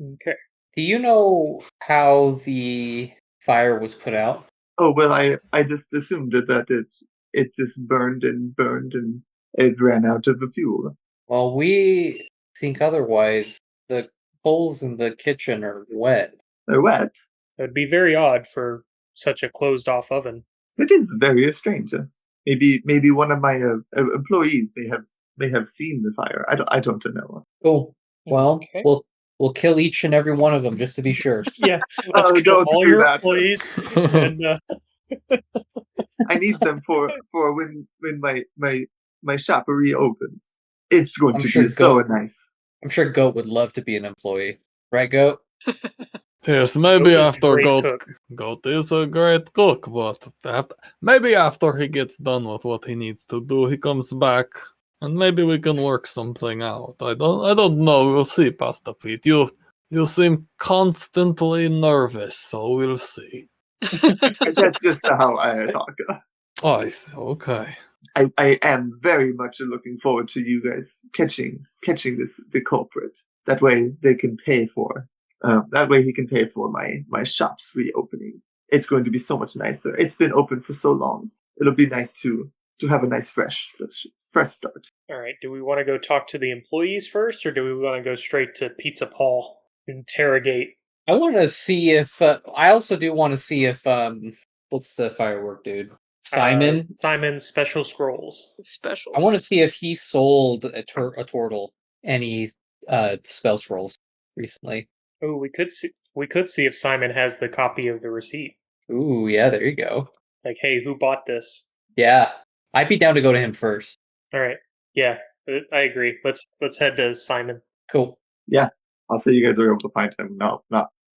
Speaker 3: Okay.
Speaker 5: Do you know how the fire was put out?
Speaker 1: Oh well, I just assumed that it just burned and it ran out of the fuel.
Speaker 5: Well, we think otherwise. The coals in the kitchen are wet.
Speaker 1: They're wet.
Speaker 3: That would be very odd for such a closed off oven.
Speaker 1: It is very strange. Maybe one of my employees may have seen the fire. I don't know.
Speaker 5: Cool. Well,
Speaker 3: Okay.
Speaker 5: we'll kill each and every one of them just to be sure.
Speaker 3: Yeah, let's kill
Speaker 1: don't
Speaker 3: all
Speaker 1: do
Speaker 3: your
Speaker 1: that.
Speaker 3: employees. And,
Speaker 1: I need them for when my shop reopens. It's going
Speaker 5: I'm
Speaker 1: to
Speaker 5: sure
Speaker 1: be so
Speaker 5: Goat-
Speaker 1: nice.
Speaker 5: I'm sure Goat would love to be an employee. Right, Goat?
Speaker 4: Yes, maybe
Speaker 3: Goat is a
Speaker 4: after
Speaker 3: great
Speaker 4: Goat,
Speaker 3: cook.
Speaker 4: Goat is a great cook, but maybe after he gets done with what he needs to do, he comes back, and maybe we can work something out. I don't know. We'll see, Pasta Pete. You seem constantly nervous, so we'll see.
Speaker 1: That's just how I talk.
Speaker 4: Oh, I see. Okay.
Speaker 1: I am very much looking forward to you guys catching the culprit. That way they can pay for. That way he can pay for my shop's reopening. It's going to be so much nicer. It's been open for so long. It'll be nice to have a nice fresh start.
Speaker 3: All right, do we want to go talk to the employees first, or do we want to go straight to Pizza Paul? Interrogate.
Speaker 5: I want to see if. I also do want to see if. What's the firework dude? Simon.
Speaker 3: Simon's Special Scrolls.
Speaker 2: Special.
Speaker 5: I want to see if he sold a turtle any spell scrolls recently.
Speaker 3: Oh, we could see if Simon has the copy of the receipt.
Speaker 5: Ooh, yeah, there you go.
Speaker 3: Like, hey, who bought this?
Speaker 5: Yeah, I'd be down to go to him first.
Speaker 3: All right. Yeah, I agree. Let's head to Simon.
Speaker 5: Cool.
Speaker 1: Yeah, I'll say you guys are able to find him.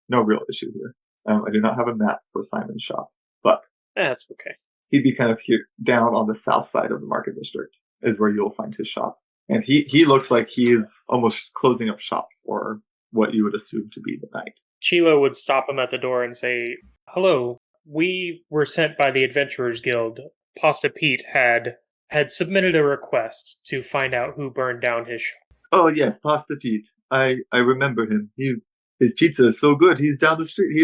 Speaker 1: No real issue here. I do not have a map for Simon's shop, but
Speaker 3: That's okay.
Speaker 1: he'd be kind of here down on the south side of the market district is where you'll find his shop. And he looks like he is almost closing up shop for what you would assume to be the night.
Speaker 3: Chilo would stop him at the door and say, "Hello, we were sent by the Adventurers Guild. Pasta Pete had submitted a request to find out who burned down his shop."
Speaker 1: Oh yes, Pasta Pete. I remember him. His pizza is so good. He's down the street.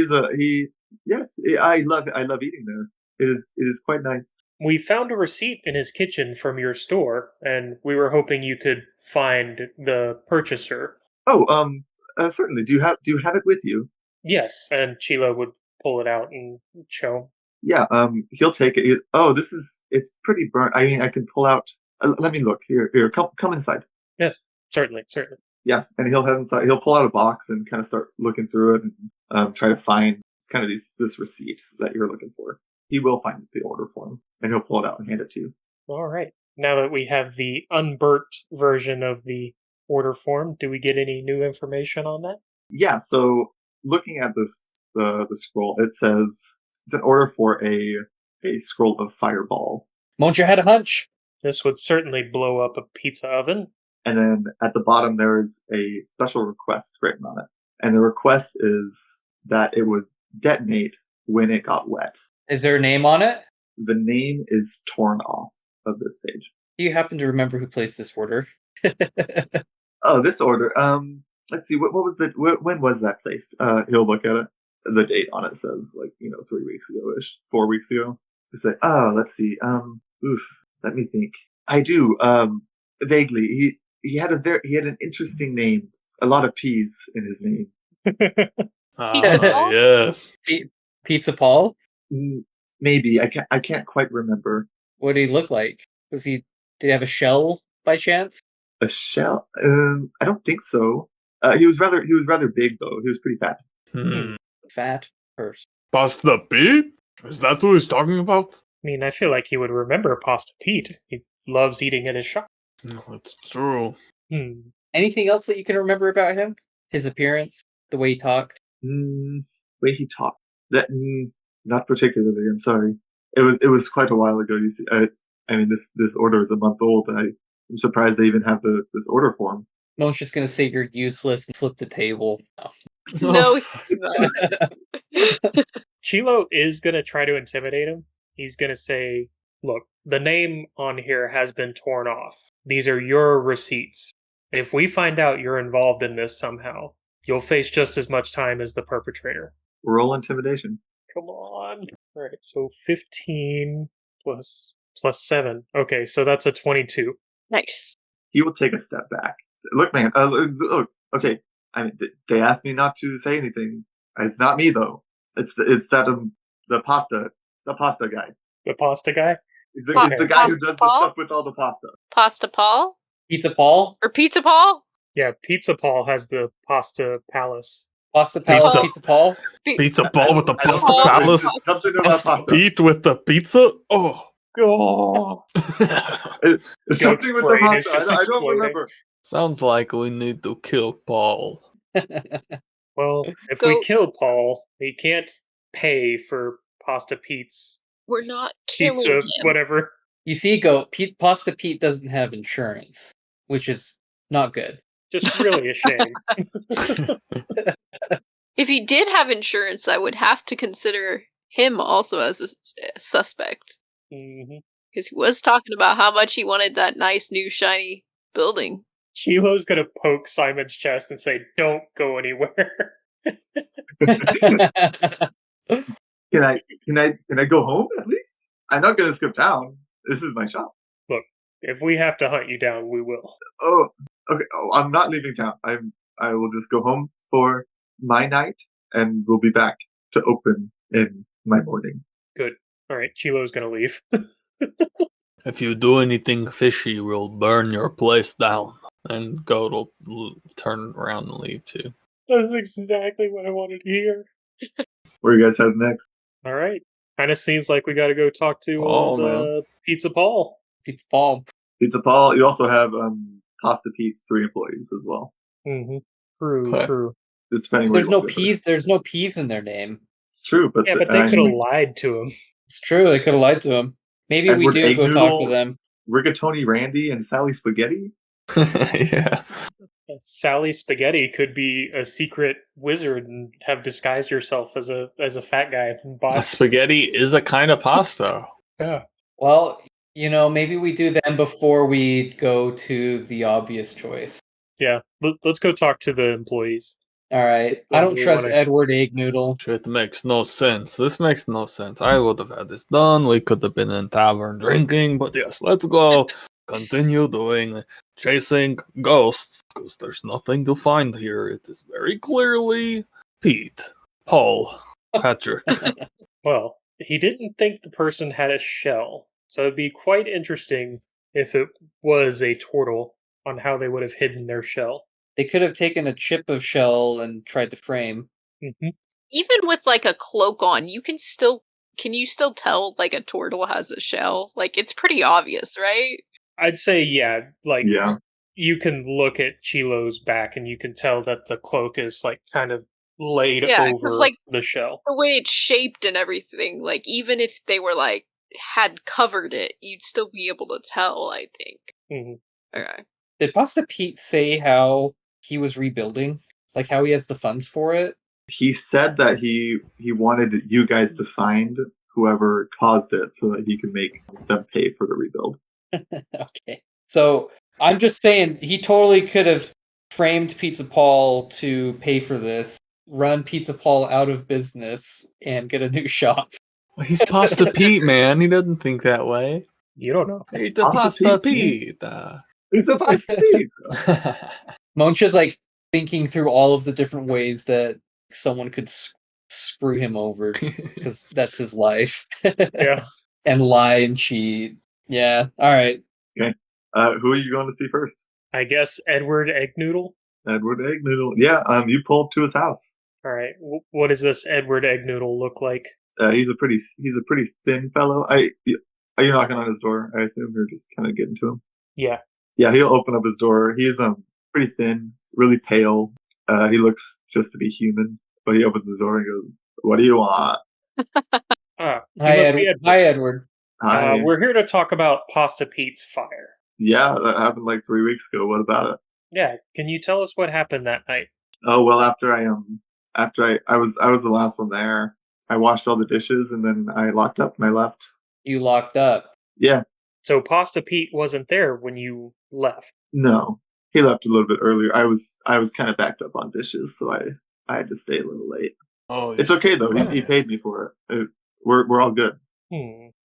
Speaker 1: Yes, I love eating there. It is quite nice.
Speaker 3: We found a receipt in his kitchen from your store, and we were hoping you could find the purchaser.
Speaker 1: Oh, certainly. Do you have it with you?
Speaker 3: Yes, and Chilo would pull it out and show.
Speaker 1: Yeah, he'll take it. It's pretty burnt. I mean, I can pull out. Let me look here. Come inside.
Speaker 3: Yes, certainly.
Speaker 1: Yeah, and he'll head inside. He'll pull out a box and kind of start looking through it and try to find kind of this receipt that you're looking for. He will find the order form, and he'll pull it out and hand it to you.
Speaker 3: All right. now that we have the unburnt version of the order form, do we get any new information on that?
Speaker 1: Yeah, so looking at the scroll, it says it's an order for a scroll of fireball.
Speaker 5: Muncher had a hunch.
Speaker 3: This would certainly blow up a pizza oven.
Speaker 1: And then at the bottom there is a special request written on it. And the request is that it would detonate when it got wet.
Speaker 5: Is there a name on it?
Speaker 1: The name is torn off of this page.
Speaker 5: Do you happen to remember who placed this order?
Speaker 1: Oh, this order. Let's see. What was when was that placed? He'll look at it. The date on it says 3 weeks ago-ish, 4 weeks ago. They say, oh, let's see. Let me think. I do. Vaguely. He had an interesting name. A lot of P's in his name.
Speaker 2: Pizza Paul?
Speaker 4: Yes.
Speaker 5: Pizza Paul?
Speaker 1: Maybe. I can't quite remember.
Speaker 5: What did he look like? Did he have a shell by chance?
Speaker 1: A shell? I don't think so. He was rather big though. He was pretty fat.
Speaker 5: Fat person.
Speaker 4: Pasta Pete? Is that who he's talking about?
Speaker 3: I mean, I feel like he would remember Pasta Pete. He loves eating in his shop.
Speaker 4: No, it's true.
Speaker 5: Anything else that you can remember about him? His appearance? The way he talked?
Speaker 1: Way he talked. That not particularly. I'm sorry. It was quite a while ago. You see, this order is a month old. I'm surprised they even have this order form.
Speaker 5: Mo's just gonna say you're useless and flip the table.
Speaker 2: No, he's not.
Speaker 3: Chilo is going to try to intimidate him. He's going to say, look, the name on here has been torn off. These are your receipts. If we find out you're involved in this somehow, you'll face just as much time as the perpetrator.
Speaker 1: Roll intimidation.
Speaker 3: Come on. All right, so 15 plus 7. Okay, so that's a 22.
Speaker 2: Nice.
Speaker 1: He will take a step back. Look, man. Look. Okay. They asked me not to say anything. It's not me though. It's that the pasta guy.
Speaker 3: The pasta guy?
Speaker 1: It's the guy who does the
Speaker 2: Paul?
Speaker 1: stuff with all the pasta.
Speaker 2: Pasta Paul?
Speaker 5: Pizza Paul?
Speaker 2: Or Pizza Paul?
Speaker 3: Yeah, Pizza Paul has the pasta palace.
Speaker 5: Pasta Palace, Pizza Paul?
Speaker 4: Pizza Paul with the
Speaker 1: I don't
Speaker 4: pasta
Speaker 2: know.
Speaker 4: palace?
Speaker 1: Something about pasta.
Speaker 4: Pete with the pizza? Oh.
Speaker 1: It's something with the
Speaker 3: brain is
Speaker 1: pasta.
Speaker 3: just
Speaker 1: I don't
Speaker 3: exploding.
Speaker 1: remember.
Speaker 4: Sounds like we need to kill Paul.
Speaker 3: Well, if
Speaker 2: Go-
Speaker 3: we kill Paul, he can't pay for Pasta Pete's
Speaker 2: We're not killing
Speaker 3: pizza,
Speaker 2: him.
Speaker 3: whatever.
Speaker 5: You see, Pasta Pete doesn't have insurance, which is not good.
Speaker 3: Just really a shame.
Speaker 2: If he did have insurance, I would have to consider him also as a suspect.
Speaker 3: Mm-hmm.
Speaker 2: Because he was talking about how much he wanted that nice new shiny building.
Speaker 3: Chilo's gonna poke Simon's chest and say, "Don't go anywhere."
Speaker 1: Can I go home at least? I'm not gonna skip town. This is my shop.
Speaker 3: Look, if we have to hunt you down, we will.
Speaker 1: Oh, okay. Oh, I'm not leaving town. I will just go home for my night, and we'll be back to open in my morning.
Speaker 3: Good. All right, Chilo's gonna leave.
Speaker 4: If you do anything fishy, we'll burn your place down. And Goat will turn around and leave too.
Speaker 3: That's exactly what I wanted to hear.
Speaker 1: Where you guys headed next?
Speaker 3: All right. Kind of seems like we got to go talk to
Speaker 4: Paul, man.
Speaker 3: Pizza Paul.
Speaker 5: Pizza Paul.
Speaker 1: Pizza Paul. You also have Pasta Pete's 3 employees as well.
Speaker 3: Mm-hmm. True,
Speaker 4: Okay.
Speaker 3: true.
Speaker 1: Just depending where
Speaker 5: There's
Speaker 1: you
Speaker 5: no
Speaker 1: want to go.
Speaker 5: P's. There's no P's in their name.
Speaker 1: It's true, but
Speaker 3: Yeah, but they could have lied to him.
Speaker 5: It's true. They could have lied to him. Maybe
Speaker 1: Edward
Speaker 5: we do go
Speaker 1: Egg
Speaker 5: talk
Speaker 1: Noodle.
Speaker 5: to them.
Speaker 1: Rigatoni Randy and Sally Spaghetti.
Speaker 4: Yeah.
Speaker 3: Sally Spaghetti could be a secret wizard and have disguised yourself as a fat guy. And bought...
Speaker 4: Spaghetti is a kind of pasta.
Speaker 3: Yeah.
Speaker 5: Well, maybe we do them before we go to the obvious choice.
Speaker 3: Yeah. Let's go talk to the employees.
Speaker 5: All right.
Speaker 3: Well,
Speaker 5: I don't
Speaker 3: we
Speaker 5: trust
Speaker 3: wanna-
Speaker 5: Edward Egg Noodle.
Speaker 4: It makes no sense. This makes no sense. I would have had this done. We could have been in tavern drinking, but yes, let's go. Continue doing chasing ghosts, because there's nothing to find here. It is very clearly Pete, Paul, Patrick.
Speaker 3: Well, he didn't think the person had a shell, so it'd be quite interesting if it was a turtle on how they would have hidden their shell.
Speaker 5: They could have taken a chip of shell and tried to frame.
Speaker 3: Mm-hmm.
Speaker 2: Even with like a cloak on, can you still tell like a turtle has a shell? Like it's pretty obvious, right?
Speaker 3: I'd say, yeah, like,
Speaker 1: Yeah.
Speaker 3: you can look at Chilo's back and you can tell that the cloak is, like, kind of laid
Speaker 2: Yeah, 'cause,
Speaker 3: over
Speaker 2: like,
Speaker 3: the shell.
Speaker 2: the way it's shaped and everything, like, even if they were, like, had covered it, you'd still be able to tell, I think.
Speaker 3: hmm
Speaker 2: Okay.
Speaker 5: Did Pasta Pete say how he was rebuilding? Like how he has the funds for it?
Speaker 1: He said that he wanted you guys to find whoever caused it so that he could make them pay for the rebuild.
Speaker 5: Okay. So I'm just saying he totally could have framed Pizza Paul to pay for this, run Pizza Paul out of business, and get a new shop.
Speaker 4: Well, he's Pasta Pete, man. He doesn't think that way.
Speaker 3: You don't know.
Speaker 4: He's the
Speaker 1: Pasta
Speaker 4: Pasta
Speaker 1: Pete.
Speaker 4: Pete.
Speaker 1: It's a Pasta Pete.
Speaker 5: Moncha's like thinking through all of the different ways that someone could screw him over because that's his life.
Speaker 3: Yeah.
Speaker 5: And lie and cheat. Yeah. All right.
Speaker 1: Okay. Who are you going to see first?
Speaker 3: I guess Edward Eggnoodle.
Speaker 1: Edward Eggnoodle. Yeah. You pull up to his house.
Speaker 3: All right. What does this Edward Eggnoodle look like?
Speaker 1: He's a pretty thin fellow. Are you knocking on his door? I assume you're just kind of getting to him.
Speaker 3: Yeah.
Speaker 1: Yeah, he'll open up his door. He is pretty thin, really pale. He looks just to be human, but he opens his door and goes, "What do you want?"
Speaker 5: Hi,
Speaker 3: must be Edward.
Speaker 5: Hi, Edward.
Speaker 1: Hi.
Speaker 3: We're here to talk about Pasta Pete's fire.
Speaker 1: Yeah, that happened like 3 weeks ago. What about it?
Speaker 3: Yeah. Can you tell us what happened that night?
Speaker 1: Oh well, after I was the last one there. I washed all the dishes and then I locked up and I left.
Speaker 5: You locked up.
Speaker 1: Yeah,
Speaker 3: So Pasta Pete wasn't there when you left.
Speaker 1: no, he left a little bit earlier. I was kind of backed up on dishes, so I had to stay a little late.
Speaker 4: Oh,
Speaker 1: It's okay though. He paid me for it. We're all good.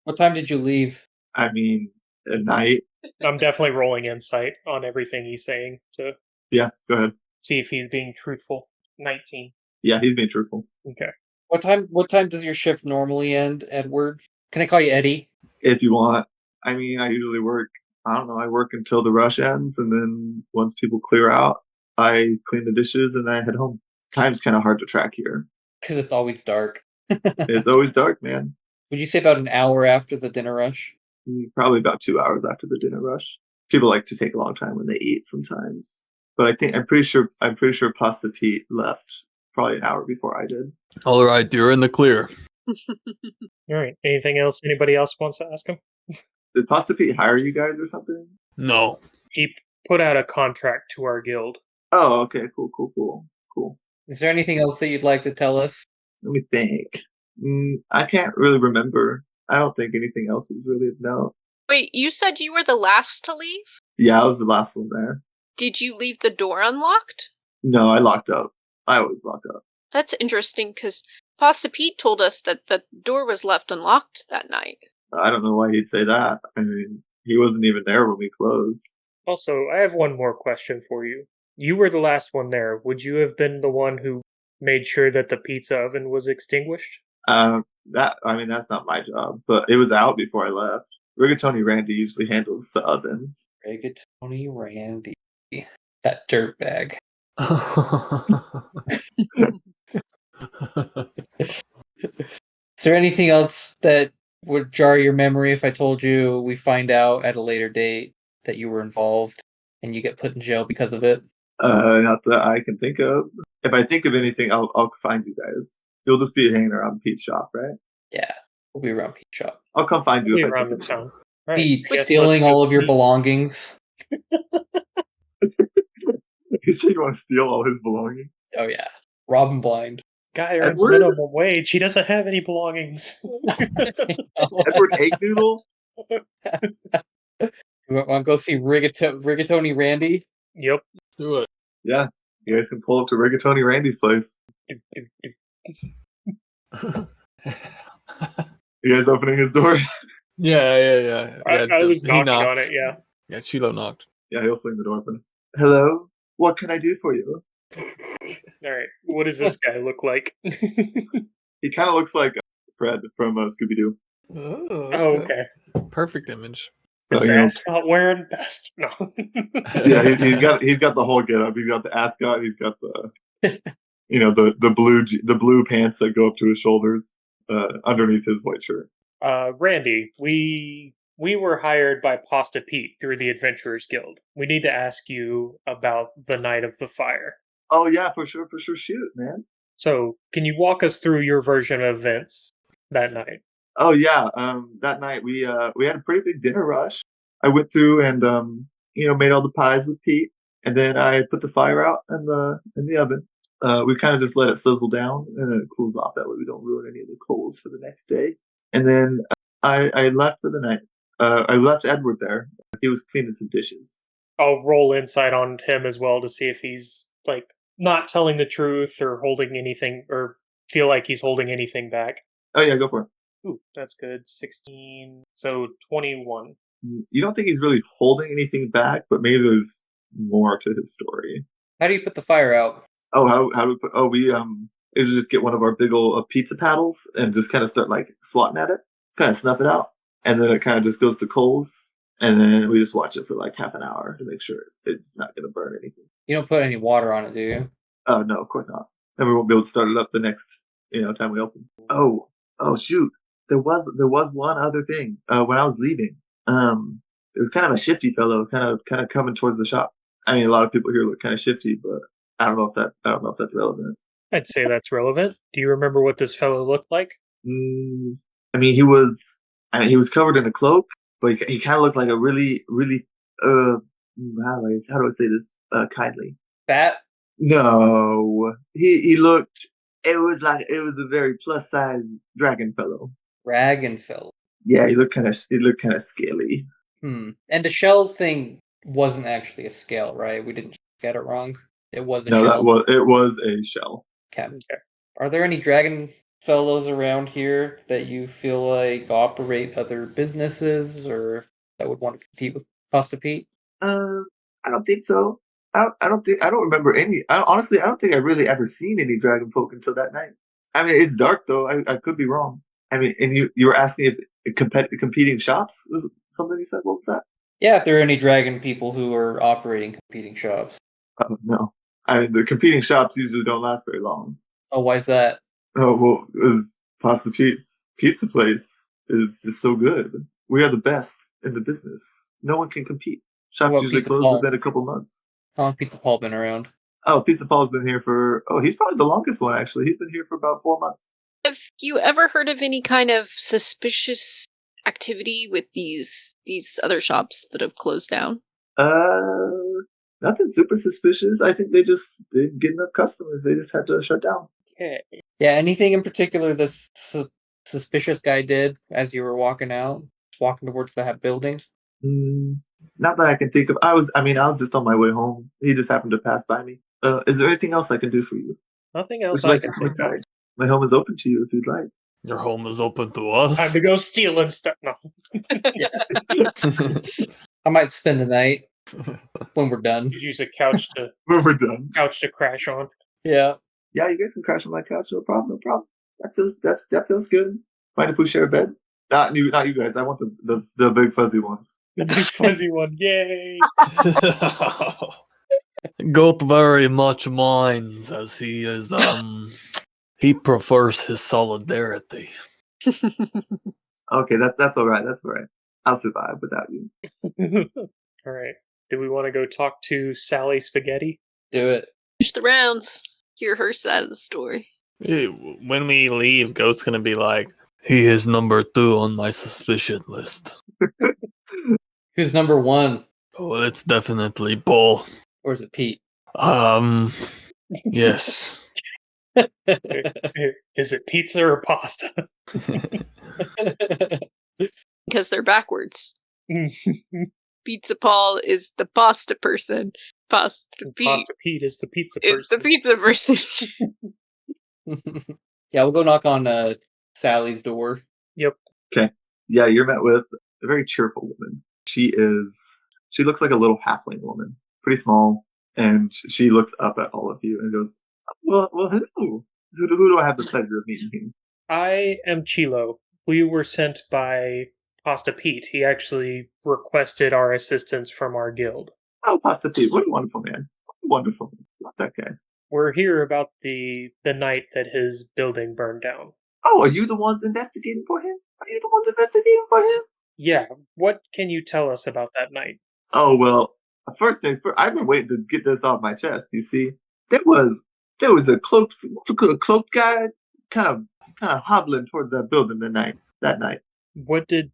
Speaker 5: What time did you leave?
Speaker 1: I mean, at night.
Speaker 3: I'm definitely rolling insight on everything he's saying to
Speaker 1: Yeah, go ahead.
Speaker 3: see if he's being truthful. 19.
Speaker 1: Yeah, he's being truthful.
Speaker 3: Okay.
Speaker 5: What time does your shift normally end, Edward? Can I call you Eddie?
Speaker 1: If you want. I mean, I usually work, I don't know, I work until the rush ends, and then once people clear out, I clean the dishes and I head home. Time's kind of hard to track here.
Speaker 5: Because it's always dark.
Speaker 1: It's always dark, man.
Speaker 5: Would you say about an hour after the dinner rush?
Speaker 1: Probably about 2 hours after the dinner rush. People like to take a long time when they eat sometimes. But I'm pretty sure Pasta Pete left probably an hour before I did.
Speaker 4: all right, you're in the clear.
Speaker 3: All right. Anything else anybody else wants to ask him?
Speaker 1: Did Pasta Pete hire you guys or something?
Speaker 4: No.
Speaker 3: He put out a contract to our guild.
Speaker 1: Oh, okay, cool.
Speaker 5: Is there anything else that you'd like to tell us?
Speaker 1: Let me think. I can't really remember. I don't think anything else was really of note.
Speaker 2: Wait, you said you were the last to leave?
Speaker 1: Yeah, I was the last one there.
Speaker 2: Did you leave the door unlocked?
Speaker 1: No, I locked up. I always lock up.
Speaker 2: That's interesting, because Pasta Pete told us that the door was left unlocked that night.
Speaker 1: I don't know why he'd say that. I mean, he wasn't even there when we closed.
Speaker 3: Also, I have one more question for you. You were the last one there. Would you have been the one who made sure that the pizza oven was extinguished?
Speaker 1: That's not my job, but it was out before I left. Rigatoni Randy usually handles the oven.
Speaker 5: Rigatoni Randy. That dirtbag. Is there anything else that would jar your memory if I told you we find out at a later date that you were involved and you get put in jail because of it?
Speaker 1: Not that I can think of. If I think of anything, I'll find you guys. You'll just be hanging around Pete's shop, right?
Speaker 5: Yeah, we'll be around Pete's shop.
Speaker 1: I'll come find you
Speaker 3: Be
Speaker 1: if I
Speaker 3: around
Speaker 1: think
Speaker 3: the
Speaker 1: of
Speaker 3: town. Right.
Speaker 5: Pete,
Speaker 3: Guess
Speaker 5: stealing
Speaker 3: let's
Speaker 5: all
Speaker 3: just
Speaker 5: of your
Speaker 3: eat.
Speaker 5: belongings.
Speaker 1: You say you want to steal all his belongings?
Speaker 5: Oh yeah, rob him blind.
Speaker 3: Guy earns
Speaker 1: Edward?
Speaker 3: minimum wage. He doesn't have any belongings.
Speaker 1: Edward Eggnoodle?
Speaker 5: You want to go see Rigatoni Randy?
Speaker 3: Yep.
Speaker 4: Do it.
Speaker 1: Yeah, you guys can pull up to Rigatoni Randy's place. You guys opening his door?
Speaker 4: Yeah.
Speaker 3: I was
Speaker 4: he
Speaker 3: knocking on
Speaker 4: knocked.
Speaker 3: it, yeah.
Speaker 4: Yeah, Chilo knocked.
Speaker 1: Yeah, he'll swing the door open. Hello? What can I do for you?
Speaker 3: Alright, what does this guy look like?
Speaker 1: He kind of looks like Fred from Scooby-Doo.
Speaker 3: Oh, okay.
Speaker 4: Perfect image.
Speaker 1: So,
Speaker 3: Is
Speaker 1: you know,
Speaker 3: Ascot wearing best? No.
Speaker 1: yeah, he's got the whole getup. He's got the ascot. He's got the the blue pants that go up to his shoulders underneath his white shirt.
Speaker 3: Randy, we we were hired by Pasta Pete through the Adventurers Guild. We need to ask you about the night of the fire.
Speaker 1: Oh yeah, for sure. Shoot, man.
Speaker 3: So, can you walk us through your version of events that night?
Speaker 1: Oh yeah. That night we had a pretty big dinner rush. I went through and made all the pies with Pete, and then I put the fire out in the oven. We kind of just let it sizzle down, and then it cools off. That way we don't ruin any of the coals for the next day. And then I left for the night. I left Edward there. He was cleaning some dishes.
Speaker 3: I'll roll insight on him as well to see if he's like not telling the truth or holding anything or feel like he's holding anything back.
Speaker 1: Oh yeah, go for it.
Speaker 3: Ooh, that's good. 16. So 21.
Speaker 1: You don't think he's really holding anything back, but maybe there's more to his story.
Speaker 5: How do you put the fire out?
Speaker 1: Oh, how do we put? Oh, we just get one of our big old pizza paddles and just kind of start like swatting at it, kind of snuff it out, and then it kind of just goes to coals, and then we just watch it for like half an hour to make sure it's not going to burn anything.
Speaker 5: You don't put any water on it, do you?
Speaker 1: Oh no, of course not. Then we won't be able to start it up the next time we open. Oh shoot, there was one other thing. When I was leaving, there was kind of a shifty fellow, kind of coming towards the shop. I mean, a lot of people here look kind of shifty, but I don't know if that's relevant.
Speaker 3: I'd say that's relevant. Do you remember what this fellow looked like?
Speaker 1: I mean, he was covered in a cloak, but he kind of looked like a really, really, how do I say this kindly?
Speaker 5: Fat?
Speaker 1: No, he looked. It was a very plus size dragon fellow.
Speaker 5: Dragon fellow.
Speaker 1: Yeah, he looked kind of scaly.
Speaker 5: And the shell thing wasn't actually a scale, right? We didn't get it wrong. It was a shell.
Speaker 1: It was a shell.
Speaker 5: Okay. Are there any dragon fellows around here that you feel like operate other businesses or that would want to compete with Pasta Pete?
Speaker 1: I don't think so. I don't remember any. Honestly, I don't think I really ever seen any dragon folk until that night. I mean, it's dark though. I could be wrong. I mean, and you were asking if competing shops was something you said. What was that?
Speaker 5: Yeah, if there are any dragon people who are operating competing shops.
Speaker 1: No. I mean, the competing shops usually don't last very long.
Speaker 5: Oh, why's that?
Speaker 1: Oh, well, it's Pasta Pete's pizza place is just so good. We are the best in the business. No one can compete. Shops usually close within a couple months.
Speaker 5: How long Pizza Paul been around?
Speaker 1: Oh, Pizza Paul's been here he's probably the longest one, actually. He's been here for about 4 months.
Speaker 2: Have you ever heard of any kind of suspicious activity with these other shops that have closed down?
Speaker 1: Nothing super suspicious. I think they didn't get enough customers. They just had to shut down.
Speaker 3: Okay.
Speaker 5: Yeah, anything in particular this suspicious guy did as you were walking out? Walking towards that building?
Speaker 1: Not that I can think of. I was just on my way home. He just happened to pass by me. Is there anything else I can do for you?
Speaker 3: Nothing else.
Speaker 1: Would you like to come inside? My home is open to you if you'd like.
Speaker 4: Your home is open to us.
Speaker 3: Time to go stealing stuff. No.
Speaker 5: I might spend the night when we're done.
Speaker 3: You'd use a couch to
Speaker 1: When we're done.
Speaker 3: couch to crash on.
Speaker 5: Yeah.
Speaker 1: Yeah, you guys can crash on my couch. No problem. That feels good. Mind if we share a bed? Not you guys. I want the big fuzzy one.
Speaker 3: The big fuzzy one. Yay!
Speaker 4: Goat very much minds as he is he prefers his solidarity.
Speaker 1: Okay, that's all right. That's all right. I'll survive without you.
Speaker 3: All right. Do we want to go talk to Sally Spaghetti?
Speaker 5: Do it.
Speaker 2: Push the rounds. Hear her side of the story.
Speaker 4: When we leave, Goat's gonna be like, he is number 2 on my suspicion list.
Speaker 5: Who's number 1?
Speaker 4: Oh, it's definitely Paul.
Speaker 5: Or is it Pete?
Speaker 4: Yes.
Speaker 3: Is it pizza or pasta?
Speaker 2: Because they're backwards. Pizza Paul is the pasta person. Pasta
Speaker 3: Pete is the pizza person.
Speaker 2: is the pizza person.
Speaker 5: Yeah, we'll go knock on Sally's door.
Speaker 3: Yep.
Speaker 1: Okay. Yeah, you're met with a very cheerful woman. She looks like a little halfling woman, pretty small, and she looks up at all of you and goes, "Well, hello. Who do I have the pleasure of meeting here?"
Speaker 3: I am Chilo. We were sent by Pasta Pete. He actually requested our assistance from our guild.
Speaker 1: Oh, Pasta Pete, what a wonderful man. What a wonderful man. Love that guy.
Speaker 3: We're here about the night that his building burned down.
Speaker 1: Oh, are you the ones investigating for him?
Speaker 3: Yeah, what can you tell us about that night?
Speaker 1: Oh well, first things first. I've been waiting to get this off my chest. You see, there was a cloaked guy, kind of hobbling towards that building that night.
Speaker 3: What did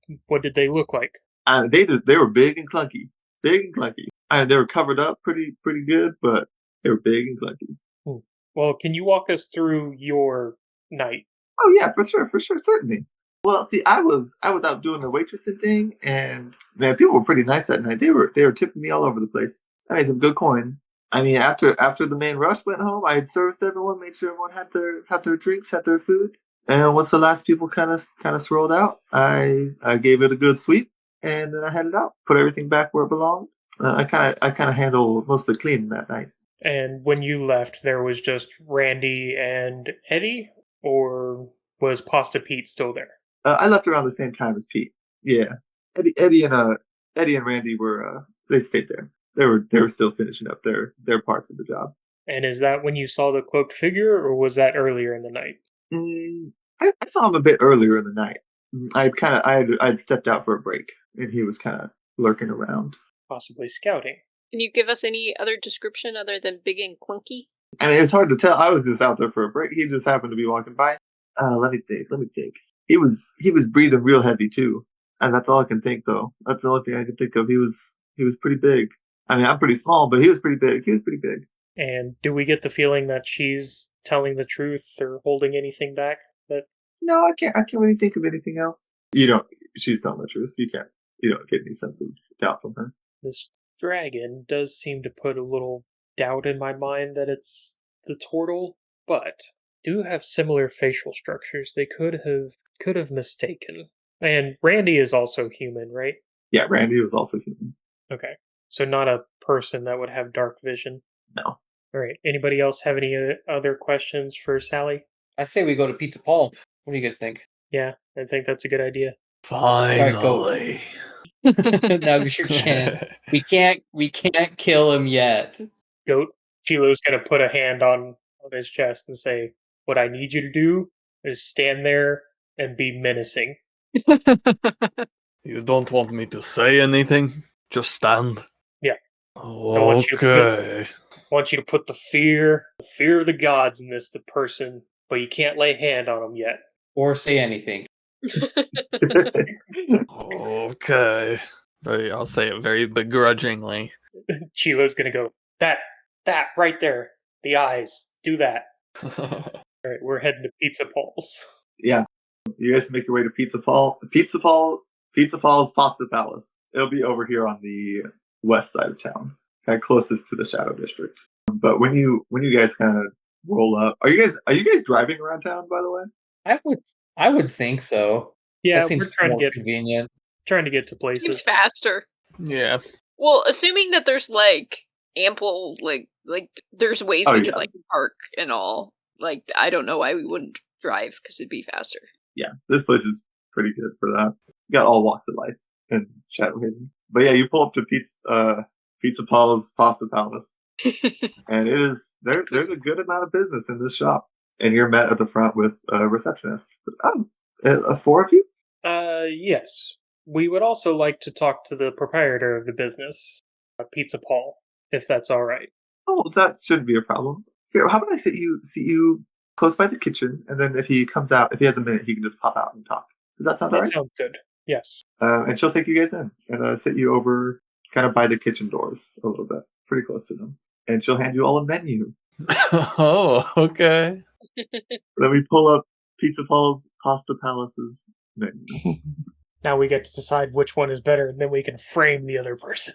Speaker 3: they look like?
Speaker 1: They were big and clunky, big and clunky. They were covered up pretty good, but they were big and clunky.
Speaker 3: Hmm. Well, can you walk us through your night?
Speaker 1: Oh yeah, for sure, certainly. Well, see, I was out doing the waitressing thing, and man, people were pretty nice that night. They were tipping me all over the place. I made some good coin. I mean, after the main rush went home, I had serviced everyone, made sure everyone had their drinks, had their food, and once the last people kind of swirled out, I gave it a good sweep, and then I headed out, put everything back where it belonged. I kind of handled most of the cleaning that night.
Speaker 3: And when you left, there was just Randy and Eddie, or was Pasta Pete still there?
Speaker 1: I left around the same time as Pete. Yeah, Eddie and Randy were they stayed there. They were still finishing up their parts of the job.
Speaker 3: And is that when you saw the cloaked figure, or was that earlier in the night?
Speaker 1: Mm, I saw him a bit earlier in the night. I'd stepped out for a break, and he was kind of lurking around.
Speaker 3: Possibly scouting.
Speaker 2: Can you give us any other description other than big and clunky?
Speaker 1: I mean, it's hard to tell. I was just out there for a break. He just happened to be walking by. Let me think. He was breathing real heavy too, and that's all I can think though. That's the only thing I can think of. He was pretty big. I mean, I'm pretty small, but he was pretty big. He was pretty big.
Speaker 3: And do we get the feeling that she's telling the truth or holding anything back? That
Speaker 1: No, I can't really think of anything else. You don't. She's telling the truth. You can't. You don't get any sense of doubt from her.
Speaker 3: this dragon does seem to put a little doubt in my mind that it's the turtle, but do have similar facial structures. They could have mistaken. And Randy is also human, right?
Speaker 1: Yeah, Randy was also human.
Speaker 3: Okay. So not a person that would have dark vision.
Speaker 1: No.
Speaker 3: All right. Anybody else have any other questions for Sally?
Speaker 5: I say we go to Pizza Paul. What do you guys think?
Speaker 3: Yeah, I think that's a good idea.
Speaker 4: Finally.
Speaker 5: Now's your chance. We can't kill him yet.
Speaker 3: Goat, Chilo's gonna put a hand on his chest and say, "What I need you to do is stand there and be menacing."
Speaker 4: You don't want me to say anything? Just stand?
Speaker 3: Yeah. want you to
Speaker 4: Okay.
Speaker 3: I want you to put the fear of the gods in this person, but you can't lay hand on them yet.
Speaker 5: Or say anything.
Speaker 4: Okay. I'll say it very begrudgingly.
Speaker 3: Chilo's gonna go, that right there, the eyes, do that. All right, we're heading to Pizza Paul's.
Speaker 1: Yeah. You guys make your way to Pizza Paul's Pasta Palace. It'll be over here on the west side of town, kind of closest to the Shadow District. But when you guys kind of roll up, are you guys driving around town? By the way,
Speaker 5: I would think so.
Speaker 3: Yeah,
Speaker 5: That seems
Speaker 3: we're trying
Speaker 5: more
Speaker 3: to get
Speaker 5: convenient.
Speaker 3: to places.
Speaker 2: Seems faster.
Speaker 4: Yeah.
Speaker 2: Well, assuming that there's ample like there's ways we could park and all. Like I don't know why we wouldn't drive because it'd be faster.
Speaker 1: Yeah, this place is pretty good for that. It's got all walks of life and Shadow Hidden. But yeah, you pull up to Pizza Paul's Pasta Palace, and it is there's a good amount of business in this shop, and you're met at the front with a receptionist. Four of you?
Speaker 3: Yes. We would also like to talk to the proprietor of the business, Pizza Paul, if that's all right.
Speaker 1: Oh, that shouldn't be a problem. Here, how about I sit you close by the kitchen, and then if he comes out, if he has a minute, he can just pop out and talk. Does that sound all right?
Speaker 3: That sounds good. Yes.
Speaker 1: And she'll take you guys in and sit you over kind of by the kitchen doors a little bit, pretty close to them. And she'll hand you all a menu.
Speaker 4: Oh, okay.
Speaker 1: Then we pull up Pizza Paul's Pasta Palace's menu.
Speaker 3: Now we get to decide which one is better, and then we can frame the other person.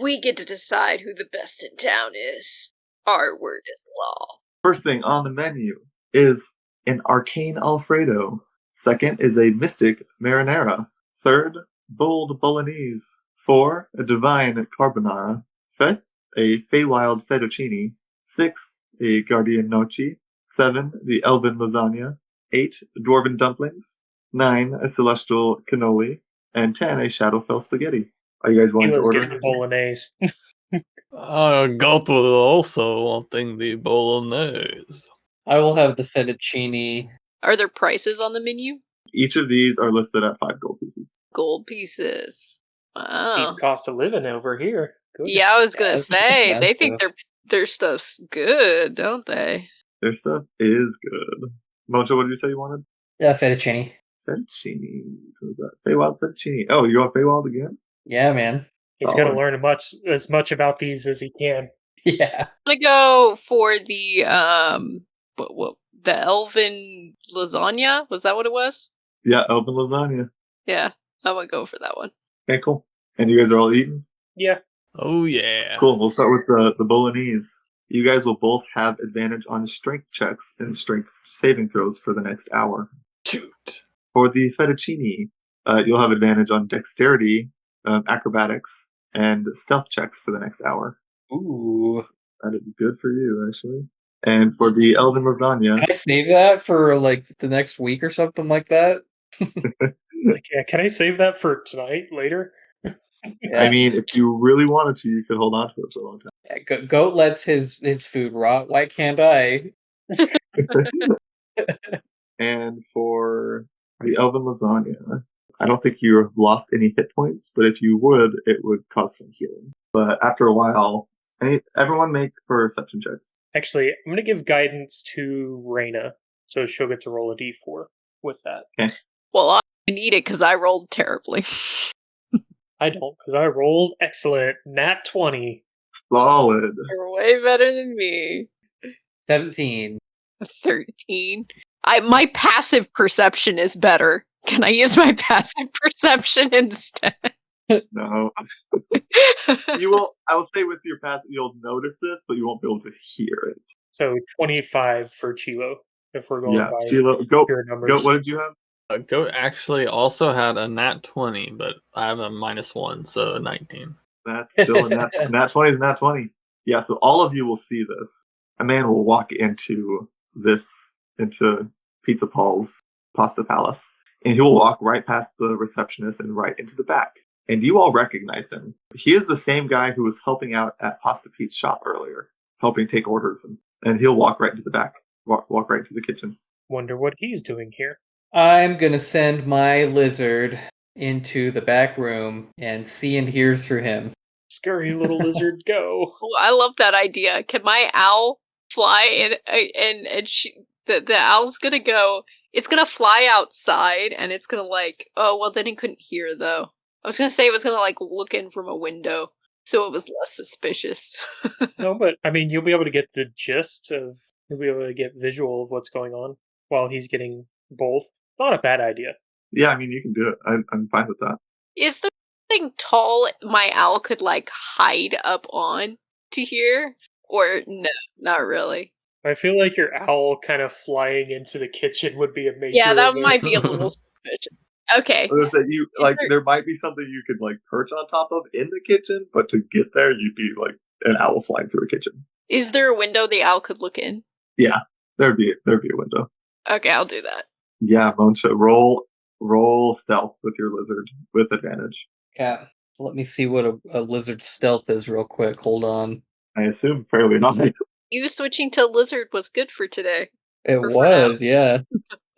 Speaker 2: We get to decide who the best in town is. Our word is law.
Speaker 1: First thing on the menu is an arcane Alfredo. Second is a mystic marinara. Third, bold bolognese. 4, a divine carbonara. 5th, a Feywild fettuccine. 6th, a guardian gnocchi. 7, the elven lasagna. 8, dwarven dumplings. 9, a celestial cannoli. And 10, a shadowfell spaghetti. Are you guys willing to order?
Speaker 3: Getting the bolognese.
Speaker 4: Goat was also wanting the bolognese.
Speaker 5: I will have the fettuccine.
Speaker 2: Are there prices on the menu?
Speaker 1: Each of these are listed at 5 gold pieces.
Speaker 2: Gold pieces.
Speaker 3: Cheap
Speaker 2: Wow.
Speaker 3: cost of living over here. Good.
Speaker 2: Yeah, I was gonna
Speaker 5: it's
Speaker 2: say they think
Speaker 5: expensive.
Speaker 2: their stuff's good, don't they?
Speaker 1: Their stuff is good. Mocha, what did you say you wanted?
Speaker 5: Fettuccine.
Speaker 1: Fettuccine. What was that? Feywild fettuccine. Oh, you want Feywild again?
Speaker 5: Yeah, man.
Speaker 3: He's
Speaker 1: Solid.
Speaker 3: gonna learn as much about these as he can.
Speaker 5: Yeah.
Speaker 2: I'm gonna go for the what the elven lasagna. Was that what it was?
Speaker 1: Yeah, elven lasagna.
Speaker 2: Yeah, I'm gonna go for that one.
Speaker 1: Okay, cool. And you guys are all eating?
Speaker 3: Yeah.
Speaker 4: Oh yeah.
Speaker 1: Cool. We'll start with the bolognese. You guys will both have advantage on strength checks and strength saving throws for the next hour.
Speaker 4: Shoot.
Speaker 1: For the fettuccine, you'll have advantage on dexterity, acrobatics, and stealth checks for the next hour.
Speaker 5: Ooh.
Speaker 1: That is good for you, actually. And for the elven lasagna,
Speaker 5: Can I save that for like the next week or something like that?
Speaker 3: Like, yeah, can I save that for tonight, later?
Speaker 5: Yeah.
Speaker 1: I mean, if you really wanted to, you could hold on to it for a long time.
Speaker 5: Yeah, Goat lets his food rot. Why can't I?
Speaker 1: And for the elven lasagna, I don't think you lost any hit points, but if you would, it would cause some healing. But after a while, everyone make perception checks.
Speaker 3: Actually, I'm gonna give guidance to Reyna, so she'll get to roll a d4 with that.
Speaker 2: Well, I need it because I rolled terribly.
Speaker 3: I don't, because I rolled excellent. Nat 20.
Speaker 1: Solid.
Speaker 2: You're way better than me.
Speaker 5: 17.
Speaker 2: 13. My passive perception is better. Can I use my passive perception instead?
Speaker 1: No. You will, I will say with your passive, you'll notice this, but you won't be able to hear it.
Speaker 3: So 25 for Chilo, if we're going
Speaker 1: Yeah,
Speaker 3: by
Speaker 1: Sheila, go.
Speaker 3: pure numbers.
Speaker 1: Go. What did you have?
Speaker 4: Goat actually also had a nat 20, but I have a -1, so 19.
Speaker 1: That's still a nat 20 is nat 20. Yeah, so all of you will see this. A man will walk into Pizza Paul's Pasta Palace, and he will walk right past the receptionist and right into the back. And you all recognize him. He is the same guy who was helping out at Pasta Pete's shop earlier, helping take orders, and he'll walk right into the back, walk right into the kitchen.
Speaker 3: Wonder what he's doing here.
Speaker 5: I'm gonna send my lizard into the back room and see and hear through him.
Speaker 3: Scurry little lizard, go.
Speaker 2: Oh, I love that idea. Can my owl fly and the owl's gonna go? It's gonna fly outside and it's gonna like. Oh well, then it couldn't hear though. I was gonna say it was gonna like look in from a window, so it was less suspicious.
Speaker 3: No, but I mean, you'll be able to get the gist of. You'll be able to get visual of what's going on while he's getting both. Not a bad idea.
Speaker 1: Yeah, I mean, you can do it. I'm fine with that.
Speaker 2: Is there something tall my owl could like hide up on to hear? Or no, not really.
Speaker 3: I feel like your owl kind of flying into the kitchen would be a major.
Speaker 2: Yeah, that
Speaker 3: event.
Speaker 2: might be a little suspicious. Okay.
Speaker 1: I was gonna say,
Speaker 2: there-
Speaker 1: there might be something you could like perch on top of in the kitchen, but to get there, you'd be like an owl flying through a kitchen.
Speaker 2: Is there a window the owl could look in?
Speaker 1: Yeah, there'd be a window.
Speaker 2: Okay, I'll do that.
Speaker 1: Yeah, Moncha, roll stealth with your lizard with advantage.
Speaker 5: Yeah. Let me see what a lizard stealth is real quick. Hold on.
Speaker 1: I assume fairly high.
Speaker 2: You switching to lizard was good for today.
Speaker 5: It
Speaker 2: Or for now.
Speaker 5: was, yeah.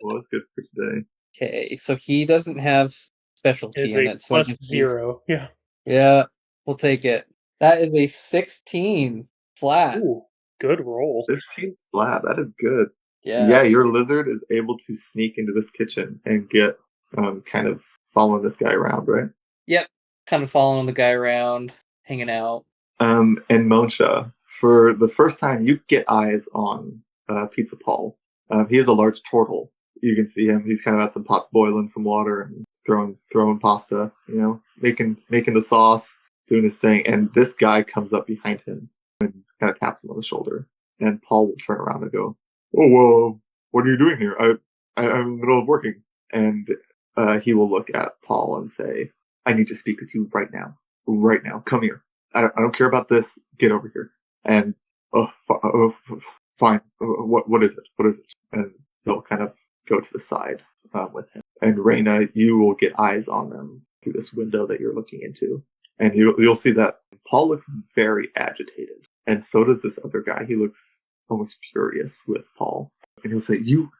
Speaker 1: Well, that's good for today.
Speaker 5: Okay, so he doesn't have specialty
Speaker 3: Is
Speaker 5: in
Speaker 3: a
Speaker 5: it. So I
Speaker 3: plus
Speaker 5: can use-
Speaker 3: 0. Yeah.
Speaker 5: Yeah, we'll take it. That is a 16 flat.
Speaker 3: Ooh, good roll.
Speaker 1: 16 flat. That is good.
Speaker 5: Yeah.
Speaker 1: Yeah, your lizard is able to sneak into this kitchen and get kind of following this guy around, right?
Speaker 5: Yep. Kind of following the guy around, hanging out.
Speaker 1: And Moncha, for the first time, you get eyes on Pizza Paul. He is a large turtle. You can see him. He's kind of got some pots boiling, some water, and throwing pasta. You know, making the sauce, doing his thing. And this guy comes up behind him and kind of taps him on the shoulder. And Paul will turn around and go, "Oh, well, what are you doing here? I'm in the middle of working." And he will look at Paul and say, "I need to speak with you right now. Right now. Come here. I don't care about this. Get over here." And fine. What is it? What is it? And he'll kind of go to the side with him. And Reyna, you will get eyes on them through this window that you're looking into, and you'll see that Paul looks very agitated, and so does this other guy. He looks almost furious with Paul, and he'll say, "You,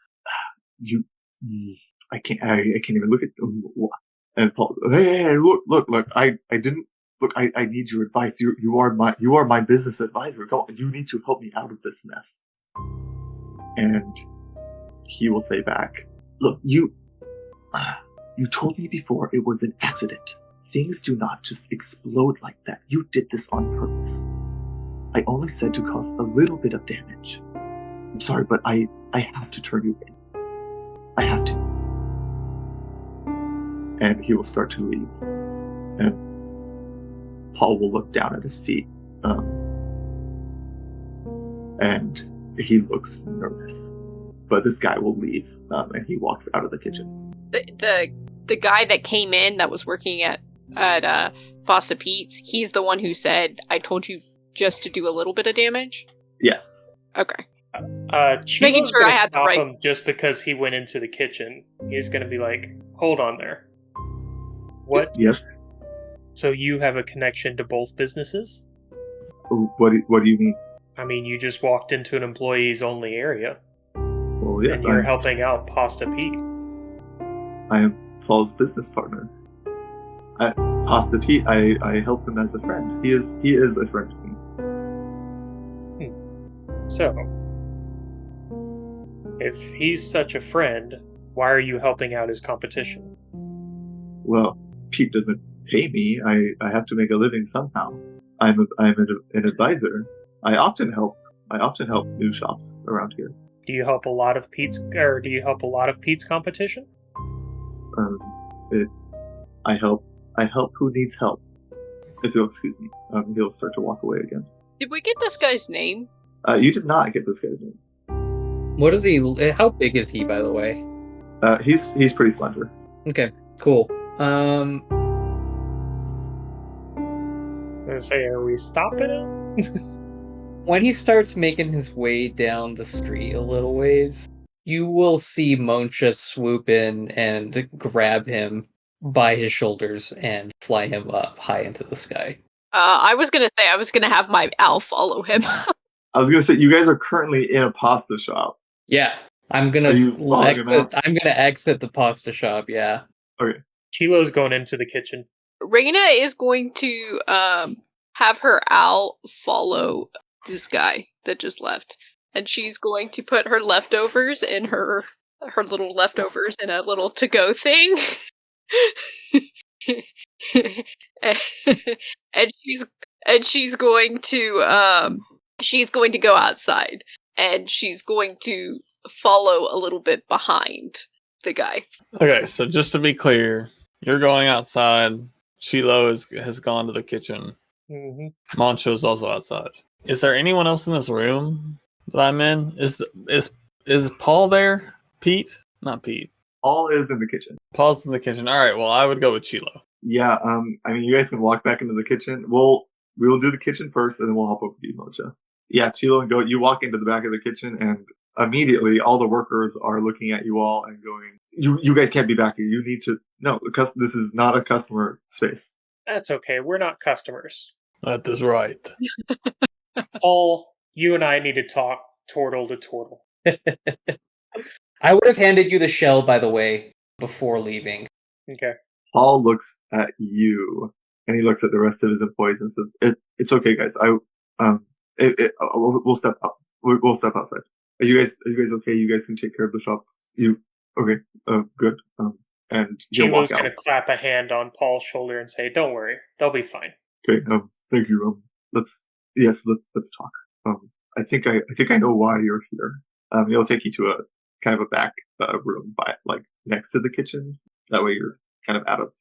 Speaker 1: I can't even look at them. And Paul, hey, look, I didn't, look, I need your advice. You are my business advisor. Come on, you need to help me out of this mess. And he will say back, look, you told me before it was an accident. Things do not just explode like that. You did this on purpose. I only said to cause a little bit of damage. I'm sorry, but I have to turn you in. I have to. And he will start to leave. And Paul will look down at his feet. And he looks nervous. But this guy will leave, and he walks out of the kitchen.
Speaker 2: The guy that came in that was working at Fossa Pete's, he's the one who said, I told you just to do a little bit of damage?
Speaker 1: Yes.
Speaker 2: Okay.
Speaker 3: Chilo's
Speaker 2: sure I
Speaker 3: gonna
Speaker 2: had the
Speaker 3: stop
Speaker 2: right-
Speaker 3: him just because he went into the kitchen. He's gonna be like, hold on there. What?
Speaker 1: Yes.
Speaker 3: So you have a connection to both businesses?
Speaker 1: What do you mean?
Speaker 3: I mean, you just walked into an employees only area.
Speaker 1: Well, yes,
Speaker 3: And you're helping out Pasta Pete.
Speaker 1: I am Paul's business partner. Pasta Pete, I help him as a friend. He is a friend to me.
Speaker 3: So, if he's such a friend, why are you helping out his competition?
Speaker 1: Well, Pete doesn't pay me. I have to make a living somehow. I'm an advisor. I often help new shops around here.
Speaker 3: Do you help a lot of Pete's competition?
Speaker 1: I help who needs help. If you'll excuse me, he'll start to walk away again.
Speaker 2: Did we get this guy's name?
Speaker 1: You did not get this guy's name.
Speaker 5: What is he? How big is he, by the way?
Speaker 1: He's pretty slender.
Speaker 5: Okay, cool.
Speaker 3: I'm gonna say, are we stopping him?
Speaker 5: When he starts making his way down the street a little ways, you will see Moncha swoop in and grab him by his shoulders and fly him up high into the sky.
Speaker 2: I was gonna have my Al follow him.
Speaker 1: I was gonna say you guys are currently in a pasta shop.
Speaker 5: Yeah, I'm gonna
Speaker 1: Are you following him out?
Speaker 5: exit. I'm gonna exit the pasta shop. Yeah.
Speaker 1: Okay.
Speaker 3: Chilo's going into the kitchen.
Speaker 2: Reina is going to have her Al follow this guy that just left. And she's going to put her leftovers in her little leftovers in a little to-go thing. and she's going to go outside, and she's going to follow a little bit behind the guy.
Speaker 4: Okay, so just to be clear, you're going outside. Chilo has gone to the kitchen.
Speaker 3: Mm-hmm.
Speaker 4: Moncho's also outside. Is there anyone else in this room that I'm in? Is Paul there? Pete? Not Pete.
Speaker 1: Paul is in the kitchen.
Speaker 4: Paul's in the kitchen. All right, well, I would go with Chilo.
Speaker 1: Yeah. I mean, you guys can walk back into the kitchen. We will do the kitchen first, and then we'll hop over to you, Mocha. Yeah, Chilo and Goat, you walk into the back of the kitchen, and immediately all the workers are looking at you all and going, you guys can't be back here. You need to, no, because this is not a customer space.
Speaker 3: That's okay. We're not customers.
Speaker 4: That is right.
Speaker 3: Paul, you and I need to talk turtle to turtle.
Speaker 5: I would have handed you the shell, by the way, before leaving.
Speaker 3: Okay.
Speaker 1: Paul looks at you, and he looks at the rest of his employees and says, "It's okay, guys. We'll step up. We'll step outside. Are you guys okay? You guys can take care of the shop. Okay? Good. And he'll walk
Speaker 3: Chilo's
Speaker 1: out.
Speaker 3: gonna clap a hand on Paul's shoulder and say, "Don't worry, they'll be fine."
Speaker 1: Okay. Thank you. Let's talk. I think I know why you're here. He'll take you to a kind of a back room by like next to the kitchen. That way you're kind of out of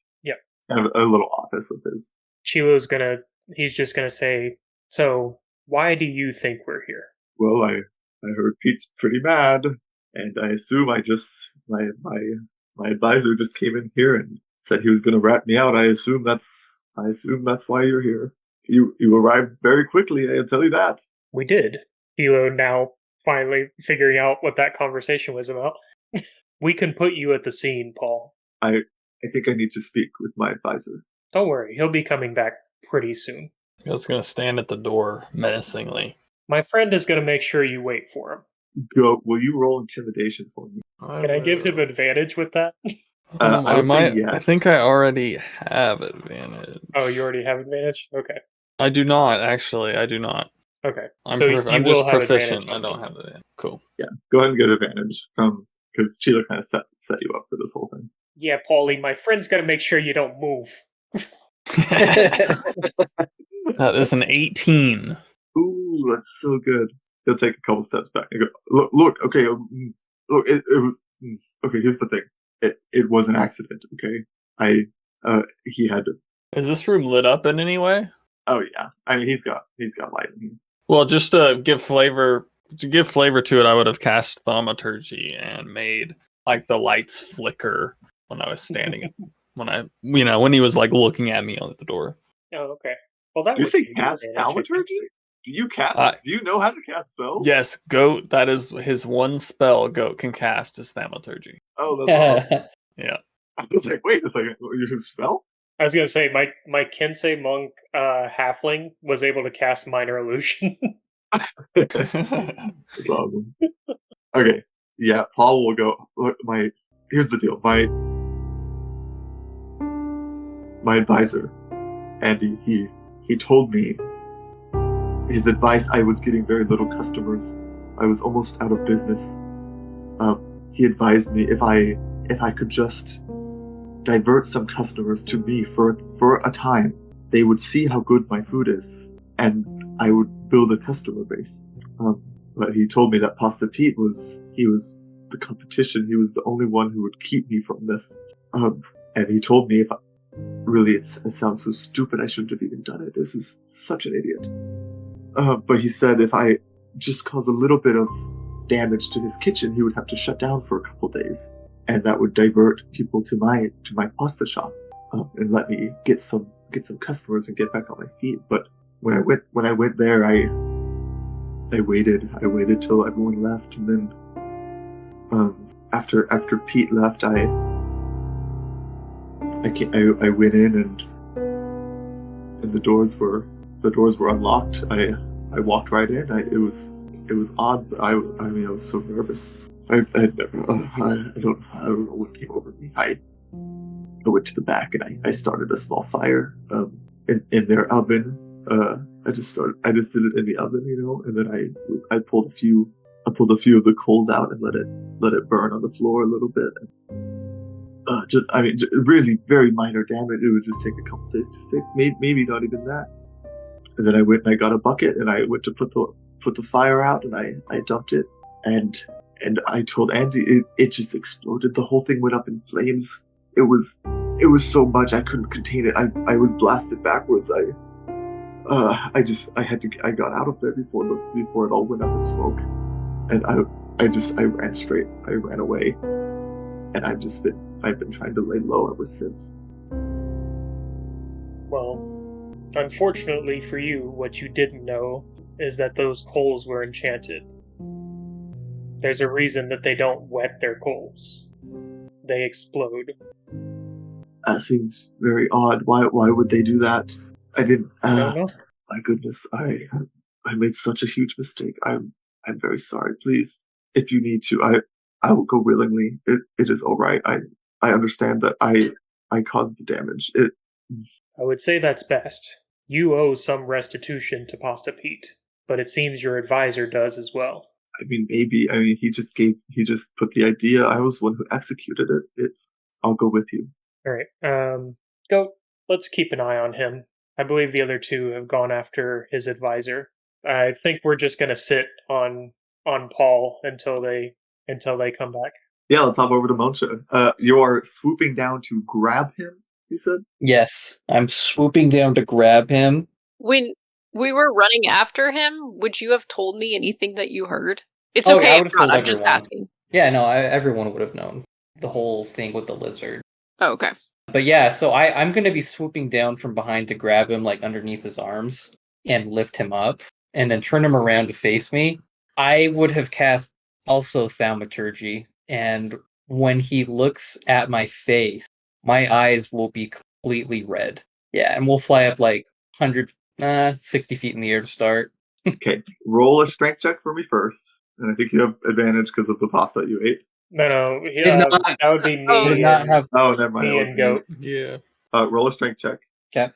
Speaker 1: kind of a little office of his.
Speaker 3: He's just gonna say, "So why do you think we're here?"
Speaker 1: Well, I heard Pete's pretty mad, and I assume my advisor just came in here and said he was going to rat me out. I assume that's why you're here. You arrived very quickly, I'll tell you that.
Speaker 3: We did. Hilo now finally figuring out what that conversation was about. We can put you at the scene, Paul.
Speaker 1: I think I need to speak with my advisor.
Speaker 3: Don't worry, he'll be coming back pretty soon.
Speaker 4: He's going to stand at the door menacingly.
Speaker 3: My friend is going to make sure you wait for him.
Speaker 1: Go. Will you roll intimidation for me?
Speaker 3: Can I give him advantage with that?
Speaker 1: I will say yes.
Speaker 4: I think I already have advantage.
Speaker 3: Oh, you already have advantage? Okay.
Speaker 4: I do not, actually. I do not.
Speaker 3: Okay.
Speaker 4: I'm,
Speaker 3: So you
Speaker 4: I'm
Speaker 3: will
Speaker 4: just
Speaker 3: have
Speaker 4: proficient.
Speaker 3: advantage
Speaker 4: I
Speaker 3: on
Speaker 4: don't
Speaker 3: this.
Speaker 4: have advantage. Cool.
Speaker 1: Yeah, go ahead and get advantage from because Sheila kind of set you up for this whole thing.
Speaker 3: Yeah, Paulie, my friend's got to make sure you don't move.
Speaker 4: That is an 18.
Speaker 1: Ooh, that's so good. He'll take a couple steps back and go, look, okay, look, it was, okay, here's the thing. It was an accident, okay? He had to,
Speaker 4: Is this room lit up in any way?
Speaker 1: oh yeah. I mean, he's got light in here.
Speaker 4: Well, just to give flavor to it, I would have cast thaumaturgy and made like the lights flicker when I was standing when he was like looking at me on the door.
Speaker 3: Oh, okay. Well, that
Speaker 1: Do you
Speaker 3: would
Speaker 1: say
Speaker 3: be
Speaker 1: cast
Speaker 3: advantage, I think.
Speaker 1: thaumaturgy? Do you cast? Do you know how to cast spells?
Speaker 4: Yes, Goat. That is his one spell. Goat can cast is thaumaturgy.
Speaker 1: Oh, that's awesome.
Speaker 4: Yeah.
Speaker 1: I was like, wait a second, you spell?
Speaker 3: I was gonna say my Kensei monk halfling was able to cast minor illusion.
Speaker 1: That's awesome. Okay, yeah, Paul will go. Look, here's the deal. My advisor, Andy, he told me his advice. I was getting very little customers. I was almost out of business. He advised me if I could just divert some customers to me for a time, they would see how good my food is, and I would build a customer base. But he told me that Pasta Pete was the competition. He was the only one who would keep me from this. And he told me it sounds so stupid. I shouldn't have even done it. This is such an idiot. But he said if I just cause a little bit of damage to his kitchen, he would have to shut down for a couple days, and that would divert people to my pasta shop and let me get some customers and get back on my feet. But when I went there, I waited till everyone left, and then after Pete left, I went in and the doors were unlocked. I walked right in. It was odd, but I was so nervous. I don't know what came over me. I went to the back and I started a small fire in their oven. I just did it in the oven, and then I pulled a few of the coals out and let it burn on the floor a little bit. Just really very minor damage. It would just take a couple days to fix, maybe not even that. And then I went and I got a bucket and I went to put the fire out, and I dumped it, and I told Andy it just exploded. The whole thing went up in flames. It was so much I couldn't contain it. I was blasted backwards. I got out of there before it all went up in smoke, and I ran straight. I ran away, and I've been trying to lay low ever since.
Speaker 3: Well, unfortunately for you, what you didn't know is that those coals were enchanted. There's a reason that they don't wet their coals. They explode.
Speaker 1: That seems very odd. Why would they do that? I didn't.
Speaker 3: I don't know.
Speaker 1: My goodness, I made such a huge mistake. I'm very sorry. Please, if you need to, I will go willingly. It is all right. I understand that I caused the damage.
Speaker 3: I would say that's best. You owe some restitution to Pasta Pete, but it seems your advisor does as well.
Speaker 1: I mean, maybe. I mean, he just put the idea. I was the one who executed it. I'll go with you.
Speaker 3: All right. Go. Let's keep an eye on him. I believe the other two have gone after his advisor. I think we're just going to sit on Paul until they come back.
Speaker 1: Yeah, let's hop over to Moncha. You are swooping down to grab him, you said?
Speaker 5: Yes, I'm swooping down to grab him.
Speaker 2: When we were running after him, would you have told me anything that you heard? It's
Speaker 5: Oh,
Speaker 2: okay
Speaker 5: yeah, I
Speaker 2: if
Speaker 5: would've
Speaker 2: not,
Speaker 5: told
Speaker 2: I'm just
Speaker 5: everyone.
Speaker 2: asking.
Speaker 5: Yeah, no, everyone would have known the whole thing with the lizard.
Speaker 2: Oh, okay.
Speaker 5: But yeah, so I'm going to be swooping down from behind to grab him, like, underneath his arms and lift him up and then turn him around to face me. I would have cast also thaumaturgy, and when he looks at my face, my eyes will be completely red. Yeah, and we'll fly up like 60 feet in the air to start.
Speaker 1: Okay, roll a strength check for me first, And I think you have advantage because of the pasta you ate.
Speaker 3: No,
Speaker 5: Did not-
Speaker 3: that would be
Speaker 2: Oh,
Speaker 3: me.
Speaker 5: Did not
Speaker 3: and,
Speaker 5: have
Speaker 1: Oh, never mind.
Speaker 3: me
Speaker 1: it was
Speaker 3: and Goat.
Speaker 4: Yeah.
Speaker 1: Roll a strength check.
Speaker 5: cap.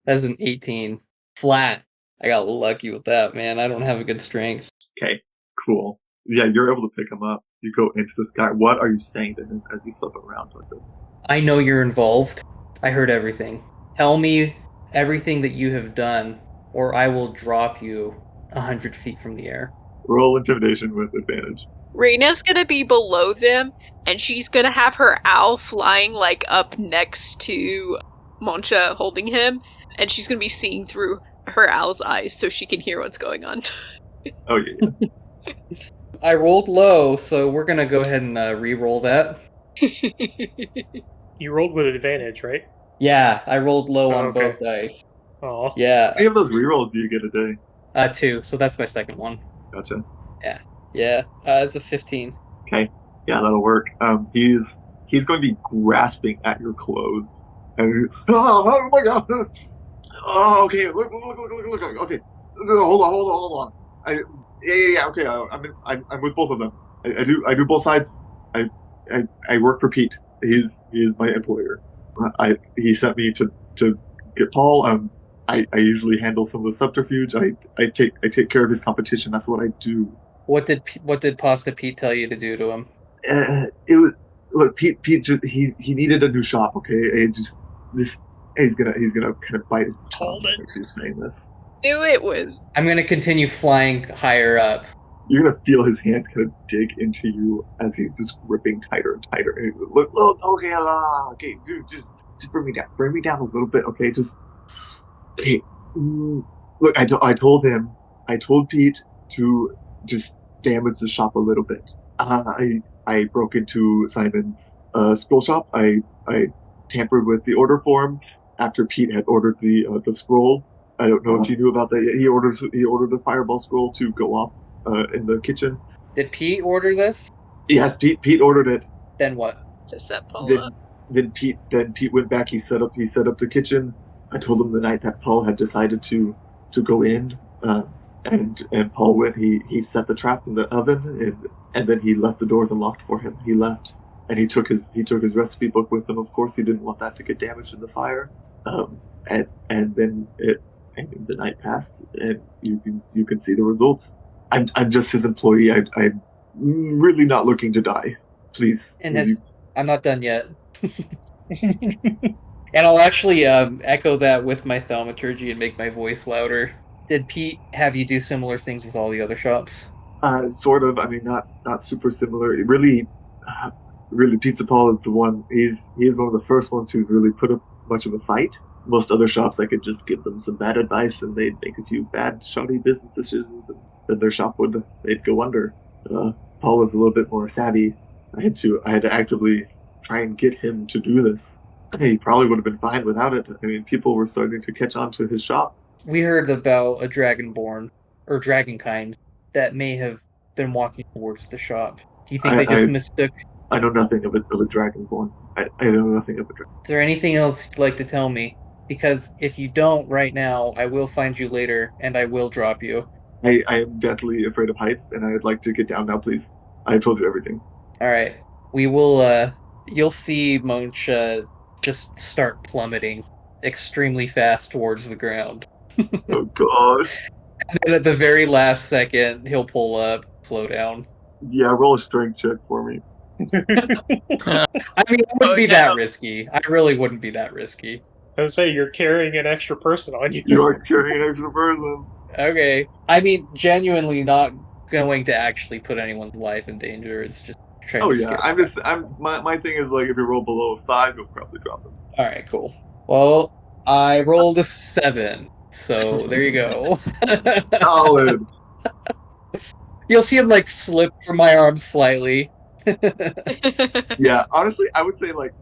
Speaker 5: That's an 18 flat. I got lucky with that, man. I don't have a good strength.
Speaker 1: Okay, cool. Yeah, you're able to pick him up. You go into this guy. What are you saying to him as you flip around like this?
Speaker 5: I know you're involved. I heard everything. Tell me everything that you have done, or I will drop you 100 feet from the air.
Speaker 1: Roll intimidation with advantage.
Speaker 2: Raina's gonna be below them, and she's gonna have her owl flying like up next to Moncha holding him, and she's gonna be seeing through her owl's eyes so she can hear what's going on.
Speaker 1: Oh yeah.
Speaker 5: I rolled low, so we're gonna go ahead and re-roll that.
Speaker 3: You rolled with advantage, right?
Speaker 5: Yeah, I rolled low on
Speaker 3: okay.
Speaker 5: both dice.
Speaker 3: Oh,
Speaker 1: How
Speaker 5: Yeah,
Speaker 1: many of those rerolls do you get a day?
Speaker 5: 2. So that's my second one.
Speaker 1: Gotcha.
Speaker 5: Yeah, it's a 15.
Speaker 1: Okay. Yeah, that'll work. He's going to be grasping at your clothes. And oh my god. Oh, okay. Look. Okay. No, hold on. Yeah. Okay. I'm with both of them. I do both sides. I work for Pete. He is my employer. He sent me to get Paul. I usually handle some of the subterfuge. I take care of his competition. That's what I do.
Speaker 5: What did Pasta Pete tell you to do to him?
Speaker 1: It was look. Pete just, he needed a new shop. Okay, it just this he's gonna kind of bite his tongue.
Speaker 3: Hold it.
Speaker 1: As he's saying this.
Speaker 2: Knew it was.
Speaker 5: I'm gonna continue flying higher up.
Speaker 1: You're gonna feel his hands kind of dig into you as he's just gripping tighter and tighter. And look, okay, dude, just bring me down a little bit, okay? Just okay. Look, I told Pete to just damage the shop a little bit. I broke into Simon's scroll shop. I tampered with the order form after Pete had ordered the scroll. I don't know if you knew about that yet. He ordered the fireball scroll to go off in the kitchen.
Speaker 5: Did Pete order this?
Speaker 1: Yes, Pete ordered it.
Speaker 5: Then what?
Speaker 2: To set Paul
Speaker 1: Then,
Speaker 2: up.
Speaker 1: then Pete went back. He set up the kitchen. I told him the night that Paul had decided to go in, and Paul went. He set the trap in the oven, and then he left the doors unlocked for him. He left, and he took his recipe book with him. Of course, he didn't want that to get damaged in the fire. And then the night passed, and you can see the results. I'm just his employee. I'm really not looking to die. Please.
Speaker 5: And I'm not done yet. And I'll actually echo that with my thaumaturgy and make my voice louder. Did Pete have you do similar things with all the other shops?
Speaker 1: Sort of. I mean, not super similar. Really, Pizza Paul is the one. He's one of the first ones who's really put up much of a fight. Most other shops, I could just give them some bad advice, and they'd make a few bad, shoddy business decisions, and then their shop they'd go under. Paul was a little bit more savvy. I had to actively try and get him to do this. He probably would have been fine without it. I mean, people were starting to catch on to his shop.
Speaker 5: We heard about a dragonborn, or dragonkind, that may have been walking towards the shop. Do you think they just mistook?
Speaker 1: I know nothing of a dragonborn. I know nothing of a dragon.
Speaker 5: Is there anything else you'd like to tell me? Because if you don't right now, I will find you later, and I will drop you.
Speaker 1: I am deathly afraid of heights, and I'd like to get down now, please. I told you everything.
Speaker 5: All right. We will, you'll see Monch just start plummeting extremely fast towards the ground.
Speaker 1: Oh, gosh.
Speaker 5: And then at the very last second, he'll pull up, slow down.
Speaker 1: Yeah, roll a strength check for me.
Speaker 5: I mean, it wouldn't be that risky. I really wouldn't be that risky.
Speaker 3: I would say you're carrying an extra person on you.
Speaker 1: You are carrying an extra person.
Speaker 5: Okay. I mean, genuinely not going to actually put anyone's life in danger. It's just trying to scare
Speaker 1: my thing is, like, if you roll below a 5, you'll probably drop him.
Speaker 5: Alright, cool. Well, I rolled a 7, so there you go.
Speaker 1: Solid.
Speaker 5: You'll see him, like, slip from my arm slightly.
Speaker 1: Yeah, honestly, I would say, like,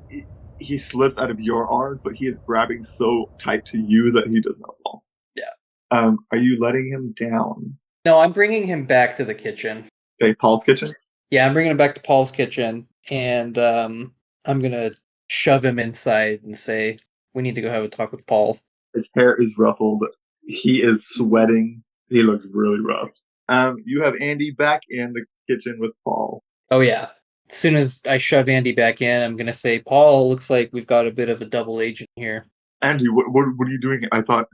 Speaker 1: he slips out of your arms, but he is grabbing so tight to you that he does not fall.
Speaker 5: Yeah.
Speaker 1: Are you letting him down?
Speaker 5: No, I'm bringing him back to the kitchen.
Speaker 1: Okay, Paul's kitchen?
Speaker 5: Yeah, I'm bringing him back to Paul's kitchen, and I'm gonna shove him inside and say, we need to go have a talk with Paul.
Speaker 1: His hair is ruffled. He is sweating. He looks really rough. You have Andy back in the kitchen with Paul.
Speaker 5: Oh yeah. As soon as I shove Andy back in, I'm gonna say, Paul, looks like we've got a bit of a double agent here.
Speaker 1: Andy, what are you doing? I thought,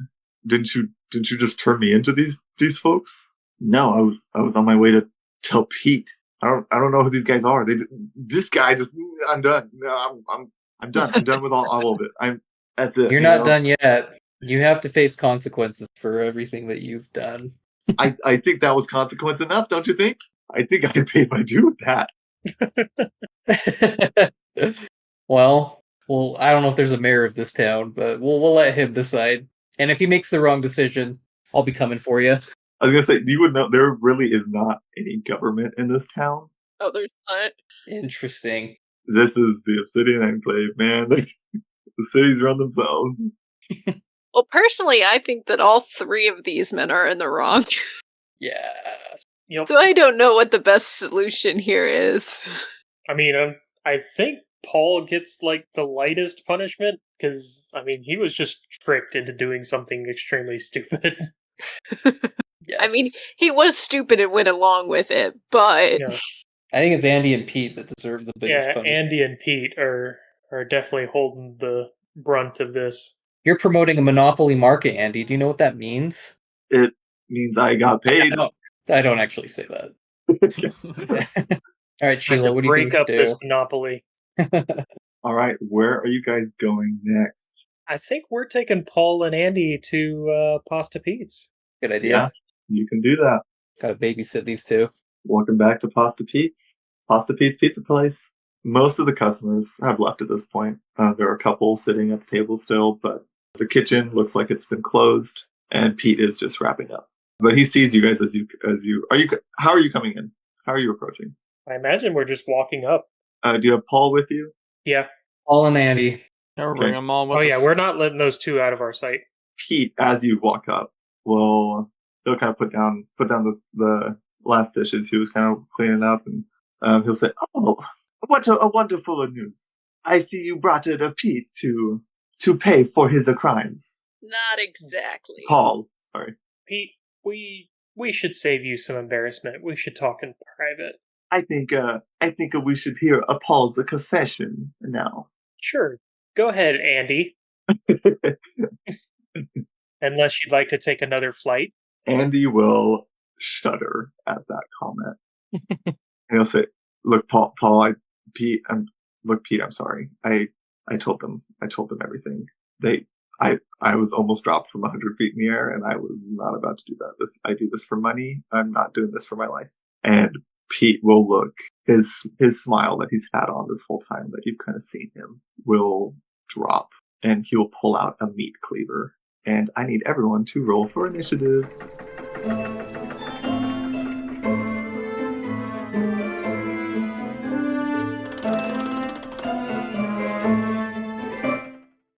Speaker 1: didn't you just turn me into these folks? No, I was on my way to tell Pete. I don't know who these guys are. This guy just, I'm done. No, I'm done. I'm done with all of it. That's it.
Speaker 5: You're not done yet. You have to face consequences for everything that you've done.
Speaker 1: I think that was consequence enough, don't you think? I think I paid my due with that.
Speaker 5: Well, I don't know if there's a mayor of this town, but we'll let him decide. And if he makes the wrong decision, I'll be coming for you.
Speaker 1: I was gonna say, you would know there really is not any government in this town.
Speaker 2: Oh, there's not.
Speaker 5: Interesting.
Speaker 1: This is the Obsidian Enclave, man. The cities run themselves.
Speaker 2: Well, personally, I think that all three of these men are in the wrong.
Speaker 5: Yeah.
Speaker 3: Yep.
Speaker 2: So I don't know what the best solution here is.
Speaker 3: I mean, I think Paul gets like the lightest punishment because he was just tricked into doing something extremely stupid.
Speaker 5: Yes.
Speaker 2: I mean, he was stupid and went along with it, but
Speaker 3: Yeah.
Speaker 5: I think it's Andy and Pete that deserve the biggest
Speaker 3: Yeah,
Speaker 5: punishment.
Speaker 3: Andy and Pete are definitely holding the brunt of this.
Speaker 5: You're promoting a monopoly market, Andy. Do you know what that means?
Speaker 1: It means I got paid.
Speaker 5: I don't actually say that. All right,
Speaker 3: Time
Speaker 5: Sheila,
Speaker 3: to
Speaker 5: what do you think
Speaker 3: break
Speaker 5: we
Speaker 3: up
Speaker 5: should
Speaker 3: this
Speaker 5: do?
Speaker 3: monopoly.
Speaker 1: All right, where are you guys going next?
Speaker 3: I think we're taking Paul and Andy to Pasta Pete's.
Speaker 5: Good idea.
Speaker 1: Yeah, you can do that.
Speaker 5: Gotta babysit these two.
Speaker 1: Welcome back to Pasta Pete's. Pasta Pete's Pizza Place. Most of the customers have left at this point. There are a couple sitting at the table still, but the kitchen looks like it's been closed, and Pete is just wrapping up. But he sees you guys as you. How are you coming in? How are you approaching?
Speaker 3: I imagine we're just walking up.
Speaker 1: Do you have Paul with you?
Speaker 3: Yeah.
Speaker 5: Paul and Andy.
Speaker 4: I'll
Speaker 1: Okay.
Speaker 4: bring them all with
Speaker 3: Oh yeah,
Speaker 4: us.
Speaker 3: we're not letting those two out of our sight.
Speaker 1: Pete, as you walk up, he'll kind of put down the last dishes he was kind of cleaning up, and he'll say, "Oh, what a wonderful news! I see you brought it a Pete to pay for his crimes."
Speaker 2: not exactly.
Speaker 1: Paul, sorry.
Speaker 3: Pete, we should save you some embarrassment. We should talk in private.
Speaker 1: I think we should hear Paul's confession now.
Speaker 3: Sure. Go ahead, Andy. Unless you'd like to take another flight.
Speaker 1: Andy will shudder at that comment. And he'll say, "Look, Pete, I'm sorry. I told them everything. I was almost dropped from 100 feet in the air, and I was not about to do that. I do this for money. I'm not doing this for my life." And Pete will look, his smile that he's had on this whole time that you've kind of seen him will drop, and he will pull out a meat cleaver. And I need everyone to roll for initiative.